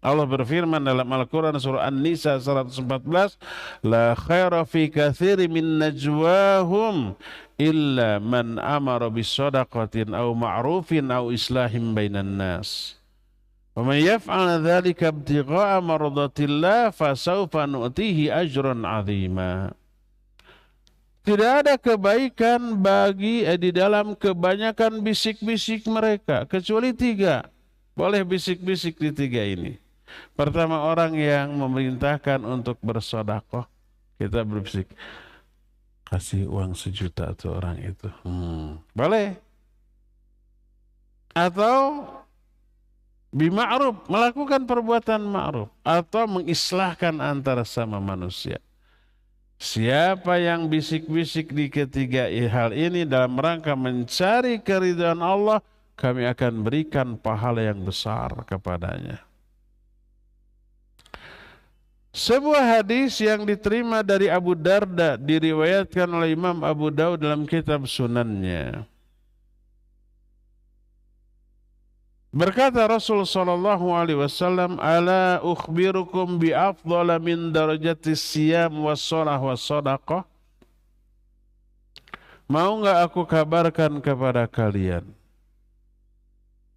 Speaker 1: Allah berfirman dalam Al-Quran surah An-Nisa 114, la khaira fi katsiri min najwahum illa man amara bisadaqatin aw ma'rufin aw islahin bainan nas. Wa may yaf'al dzalika ibtigha'a mardatillah fasawfa nu'tihi ajran 'azima. Tidak ada kebaikan bagi di dalam kebanyakan bisik-bisik mereka, kecuali tiga. Boleh bisik-bisik di tiga ini. Pertama, orang yang memerintahkan untuk bersedekah. Kita berbisik, kasih uang 1 juta tuh orang itu. Boleh. Atau bima'ruf, melakukan perbuatan ma'ruf. Atau mengislahkan antara sama manusia. Siapa yang bisik-bisik di ketiga hal ini dalam rangka mencari keridhaan Allah, kami akan berikan pahala yang besar kepadanya. Sebuah hadis yang diterima dari Abu Darda diriwayatkan oleh Imam Abu Daud dalam kitab Sunannya. Berkata Rasul sallallahu alaihi wasallam, "Ala ukhbirukum bi afdhala min darajatis siyam was shalah was shadaqah?" Mau enggak aku kabarkan kepada kalian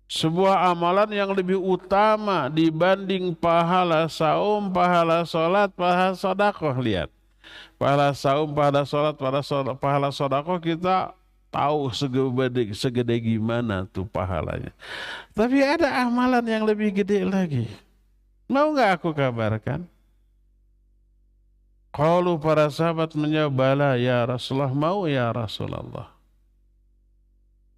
Speaker 1: sebuah amalan yang lebih utama dibanding pahala saum, pahala salat, pahala sedekah. Lihat. Pahala saum, pahala salat, pahala sedekah kita tahu segede gimana tuh pahalanya. Tapi ada amalan yang lebih gede lagi. Mau nggak aku kabarkan? Kalau para sahabat menjawab, bala ya Rasulullah, mau ya Rasulullah.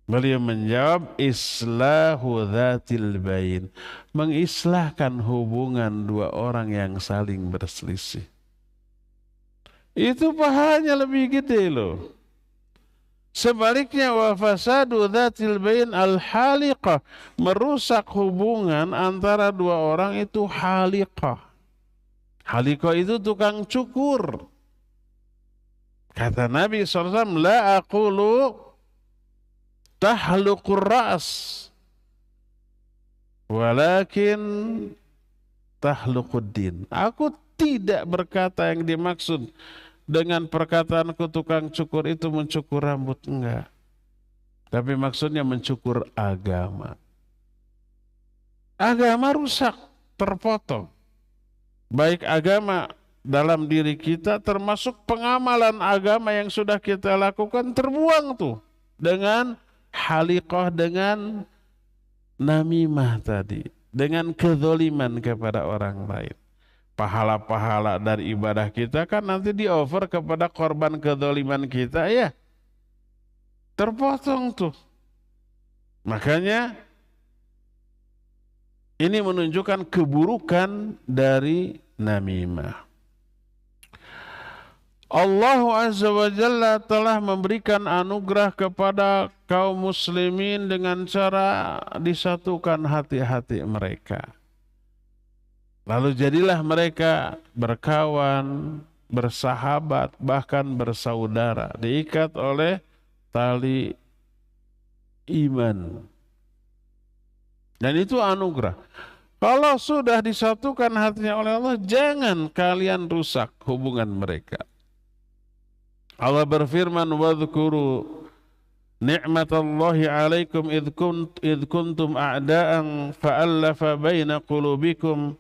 Speaker 1: Beliau menjawab, islahu dzatil bain, mengislahkan hubungan dua orang yang saling berselisih. Itu pahalanya lebih gede loh. Sebaliknya, wa fasadu dzatil bain al-haliqah, merusak hubungan antara dua orang itu haliqah. Haliqah itu tukang cukur. Kata Nabi SAW, la aqulu tahluqur ra's, walakin tahluqud din. Aku tidak berkata yang dimaksud dengan perkataanku tukang cukur itu mencukur rambut, enggak. Tapi maksudnya mencukur agama. Agama rusak, terpotong. Baik agama dalam diri kita, termasuk pengamalan agama yang sudah kita lakukan, terbuang tuh dengan haliqah, dengan namimah tadi, dengan kezoliman kepada orang lain. Pahala-pahala dari ibadah kita kan nanti di-offer kepada korban kezaliman kita, ya. Terpotong tuh. Makanya ini menunjukkan keburukan dari namimah. Allah Azza wa Jalla telah memberikan anugerah kepada kaum muslimin dengan cara disatukan hati-hati mereka. Lalu jadilah mereka berkawan, bersahabat, bahkan bersaudara, diikat oleh tali iman. Dan itu anugerah. Kalau sudah disatukan hatinya oleh Allah, jangan kalian rusak hubungan mereka. Allah berfirman, wadhkuru ni'matallahi alaikum idh kuntum a'da'an fa'allafa baina qulubikum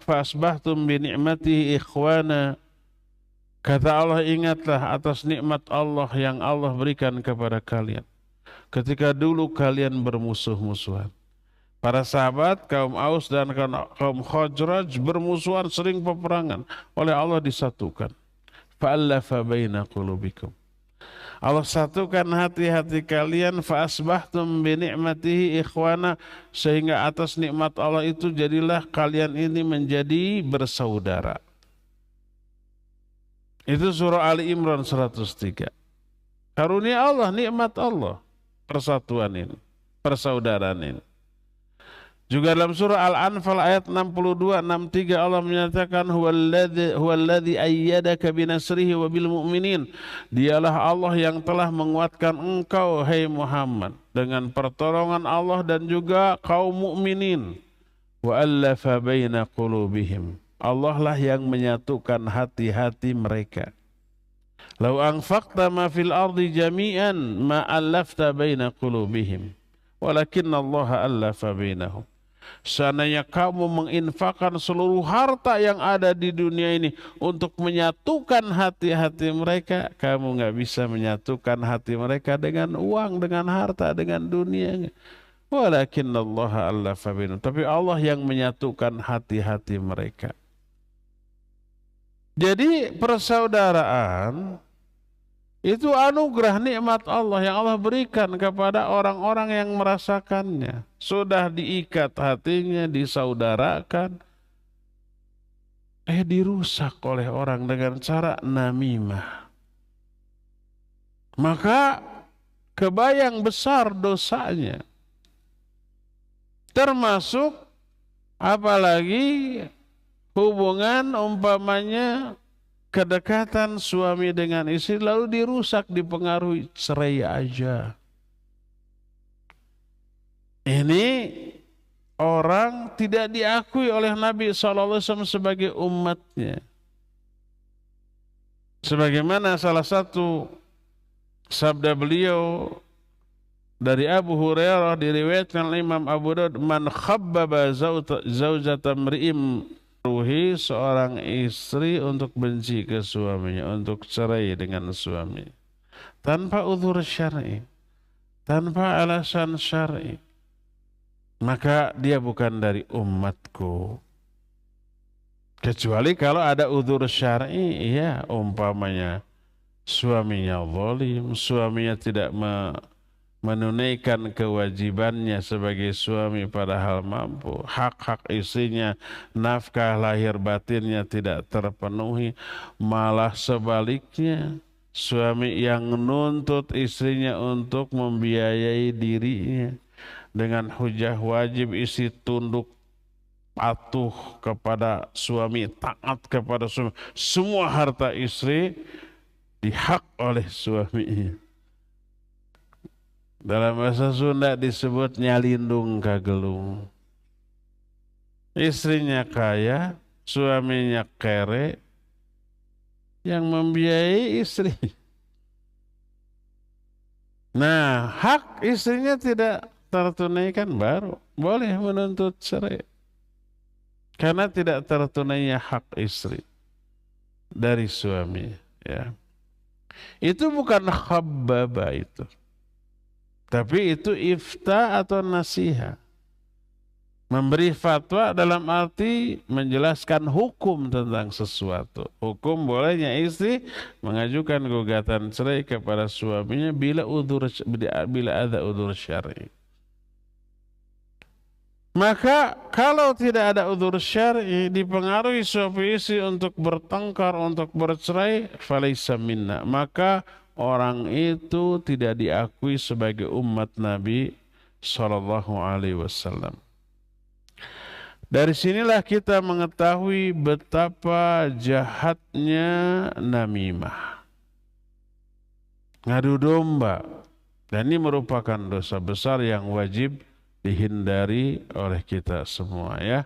Speaker 1: fasbahtum bi ni'matihi ikhwana. Kata Allah, ingatlah atas nikmat Allah yang Allah berikan kepada kalian. Ketika dulu kalian bermusuh-musuhan. Para sahabat, kaum Aus dan kaum Khazraj bermusuhan, sering peperangan. Oleh Allah disatukan. Fa'allafa baina qulubikum. Allah satukan hati-hati kalian, fa'asbahtum bi ni'matihi ikhwana, sehingga atas nikmat Allah itu jadilah kalian ini menjadi bersaudara. Itu surah Ali Imran 103. Karunia Allah, nikmat Allah, persatuan ini, persaudaraan ini. Juga dalam surah Al-Anfal ayat 62-63 Allah menyatakan, huwallazi ayyadaka binasrihi wa bil mu'minin. Dialah Allah yang telah menguatkan engkau, hai Muhammad, dengan pertolongan Allah dan juga kaum mukminin. Wa allafa baina qulubihim. Allah lah yang menyatukan hati-hati mereka. Lau anfaqta ma fil ardi jami'an ma allafta baina qulubihim. Walakinna Allah allafa bainahum. Seandainya kamu menginfakkan seluruh harta yang ada di dunia ini untuk menyatukan hati-hati mereka, kamu nggak bisa menyatukan hati mereka dengan uang, dengan harta, dengan dunia. Walakinnallaha allafa bainahum. Tapi Allah yang menyatukan hati-hati mereka. Jadi persaudaraan itu anugerah nikmat Allah yang Allah berikan kepada orang-orang yang merasakannya. Sudah diikat hatinya, disaudarakan, dirusak oleh orang dengan cara namimah. Maka kebayang besar dosanya. Termasuk apalagi hubungan umpamanya kedekatan suami dengan istri lalu dirusak, dipengaruhi, cerai aja. Ini orang tidak diakui oleh Nabi SAW sebagai umatnya. Sebagaimana salah satu sabda beliau dari Abu Hurairah diriwayatkan Imam Abu Daud, man khabbaba zaujata mri'im ruhi, seorang istri untuk benci ke suaminya, untuk cerai dengan suami tanpa uzur syar'i, tanpa alasan syar'i, maka dia bukan dari umatku. Kecuali kalau ada uzur syar'i, ya umpamanya suaminya zalim, suaminya tidak menunaikan kewajibannya sebagai suami padahal mampu, hak-hak istrinya, nafkah lahir batinnya tidak terpenuhi, malah sebaliknya suami yang menuntut istrinya untuk membiayai dirinya dengan hujah wajib, istri tunduk patuh kepada suami, taat kepada suami, semua harta istri dihak oleh suaminya. Dalam bahasa Sunda disebut nyalindung kagelung. Istrinya kaya, suaminya kere, yang membiayai istri. Nah, hak istrinya tidak tertunaikan baru boleh menuntut cerai. Karena tidak tertunainya hak istri dari suami. Ya. Itu bukan khabbaba itu. Tapi itu ifta atau nasihat. Memberi fatwa dalam arti menjelaskan hukum tentang sesuatu. Hukum bolehnya istri mengajukan gugatan cerai kepada suaminya bila ada udzur syar'i. Maka kalau tidak ada udzur syar'i, dipengaruhi suami istri untuk bertengkar, untuk bercerai, falaisa minna, maka orang itu tidak diakui sebagai umat Nabi Sallallahu Alaihi Wasallam. Dari sinilah kita mengetahui betapa jahatnya namimah, ngadu domba, dan ini merupakan dosa besar yang wajib dihindari oleh kita semua, ya.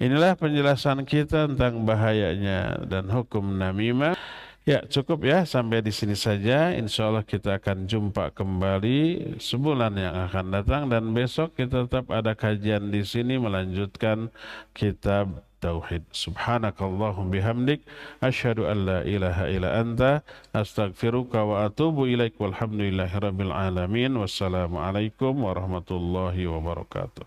Speaker 1: Inilah penjelasan kita tentang bahayanya dan hukum namimah. Ya, cukup ya, sampai di sini saja. Insya Allah kita akan jumpa kembali sebulan yang akan datang, dan besok kita tetap ada kajian di sini melanjutkan kitab Tauhid. Subhanakallahum bihamdik, asyhadu an la ilaha illa anta, astaghfiruka wa atubu ilaik, walhamdulillahi rabbil alamin. Wassalamualaikum warahmatullahi wabarakatuh.